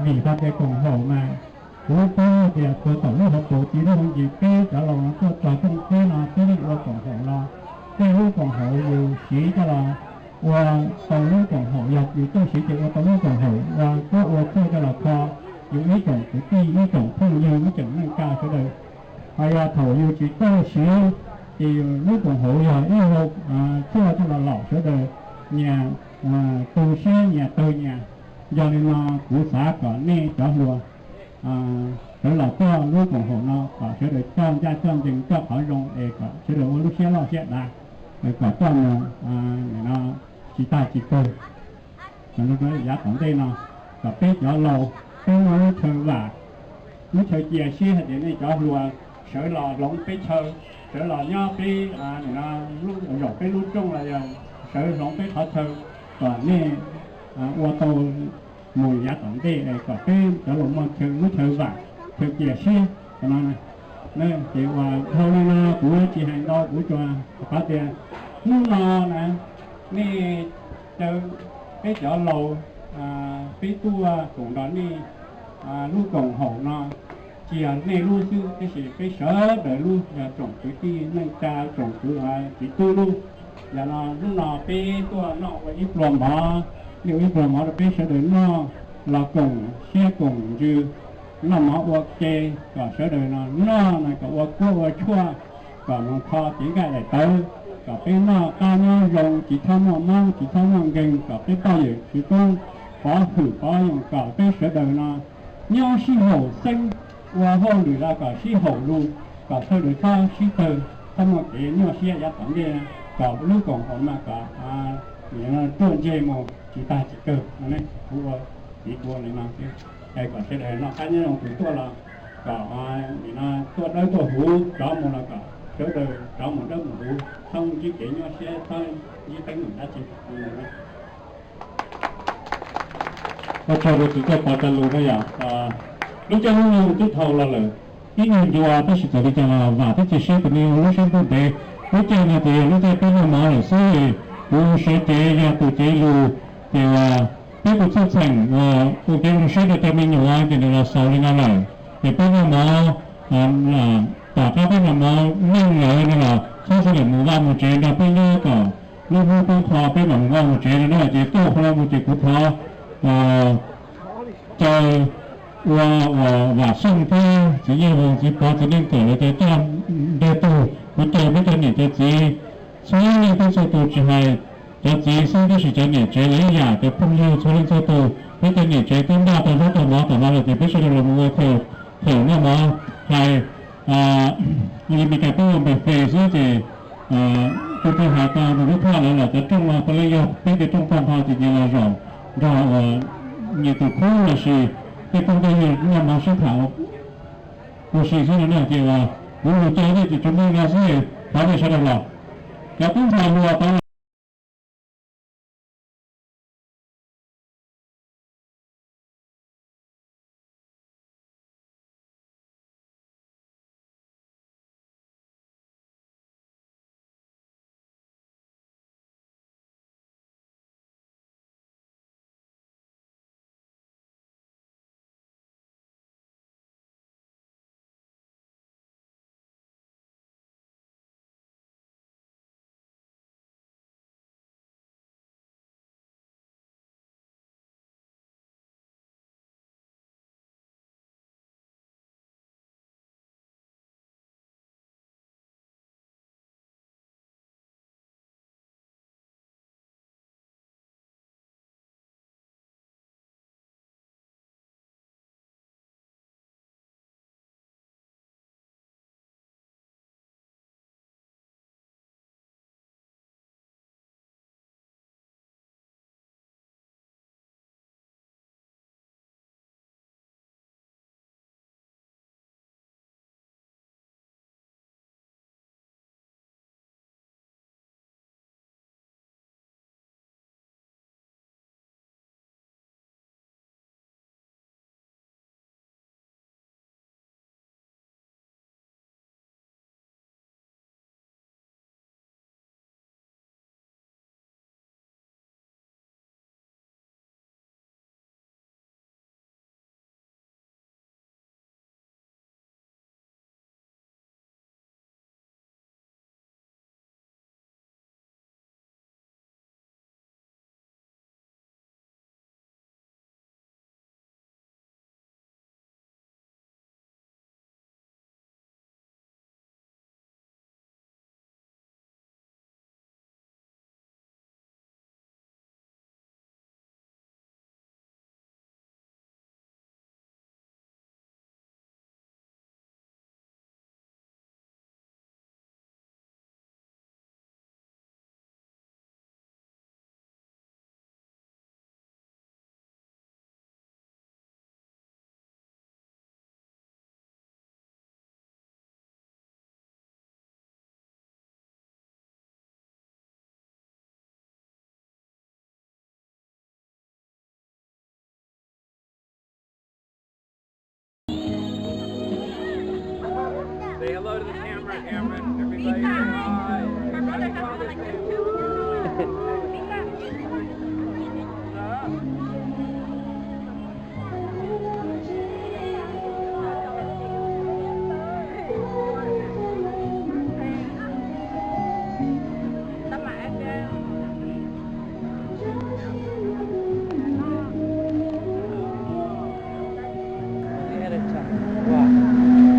vì ta cái cùng hồ mà của tôi thì tôi tổng hợp tổ chỉ không gì cái trả lời nó cho trong cái nó cái này của cùng hồ lo cái lúc cùng hồ dù chỉ cho là và tổng lúc cùng hồ nhập dù tôi chỉ của tổng lúc cùng hồ và có của tôi cho là kho dù ý trồng cái ti ý trồng không như ý trồng nâng cao sẽ đời hay là thầu như chỉ tôi chỉ thì lúc cùng hồ giờ ý hồ cho là lọ sẽ đời nhà tu sĩ nhà tôi nhà do nên nó của xã có nè cho lùa đó là có lúc còn hộ nó có sẽ được cho gia trong tình cho khỏi rong để có sẽ được lúc xe lo sẽ đã để có con nó chỉ ta chỉ tôi mà lúc đó giá tổng đây nó có biết cho lâu cái nó chơi và nó chơi chia xe thì này cho lùa sợ lò lỏng cái chơi sợ lò nhau cái nó lúc rồi cái lúc trong là sợ lỏng cái họ chơi còn nè ô tô mùi giá tổng đi để có cái đó là một trường nó chơi vàng chơi chia xe cho nên chị và thôi nó của chị hàng đo của cho có tiền nó lo nè nè chơi cái chỗ lầu cái tour cũng đó nè lúc còn hậu nó chỉ nè luôn chứ cái sở để luôn là trồng cái gì nâng cao trồng cái chỉ tu luôn là nó cái tour nó có ít lòng mà nếu ít lòng mà cái sở để nó là cùng xe cùng như nó mà ok cả sở đời nó này cả ok chua cả nó kho chỉ cái này tới cả cái nó ta nó dùng chỉ thăm nó mang chỉ thăm nó gần cả cái bao giờ chỉ có thử có dùng cả cái sở đời nó nhau xí hậu sinh và hơn được ra cả xí hậu luôn cả sở đời ta xí từ thăm một cái nhau xí giá tổng đi cả lúc còn còn mà cả nó tuần chơi một chỉ ta chỉ cơ này của chỉ của này mà cái còn sẽ để nó cá nhân của tôi là cả thì nó tôi đối tôi hú đó một là cả chỗ đời đó một đất một hú không chỉ kể nhau sẽ thôi chỉ tính mình đã chỉ có cho được cái bảo tồn luôn đấy à lúc cho nó tiếp theo là cái người vừa tới sự tự cho và tới chia sẻ của mình lúc sinh tế lúc chơi nhà thì lúc chơi cái mà là suy lúc sẽ chế ra tụ chế luôn thì cái cuộc sống thành cuộc sống sẽ được cho mình nhiều hơn thì là sau này này thì cái mà là cả các cái mà nâng lại này là không phải là một vài một chế là bây giờ cả lúc lúc tôi thọ cái mà một vài một chế này là chỉ tôi không là một chế của thọ chơi và xong thế chỉ như là chỉ có cho nên kể là cái tam đề tù của tôi với cái này cái gì所以呢，到时候就系有自身的时间年纪一样的朋友出来做到，那个年纪更大的那个嘛，同埋我哋必須要諗我佢那麼係你咪嘅都咪費事嘅都係下個如果佢嚟啦，就中啊，佢哋要俾佢中方法自己嚟讓你都可能是cái công ty nhà mà xuất khẩu của sự thế này thì là muốn chơi thì chúng tôi là sẽ phải để sao được là cái cũng phải mua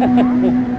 Haum.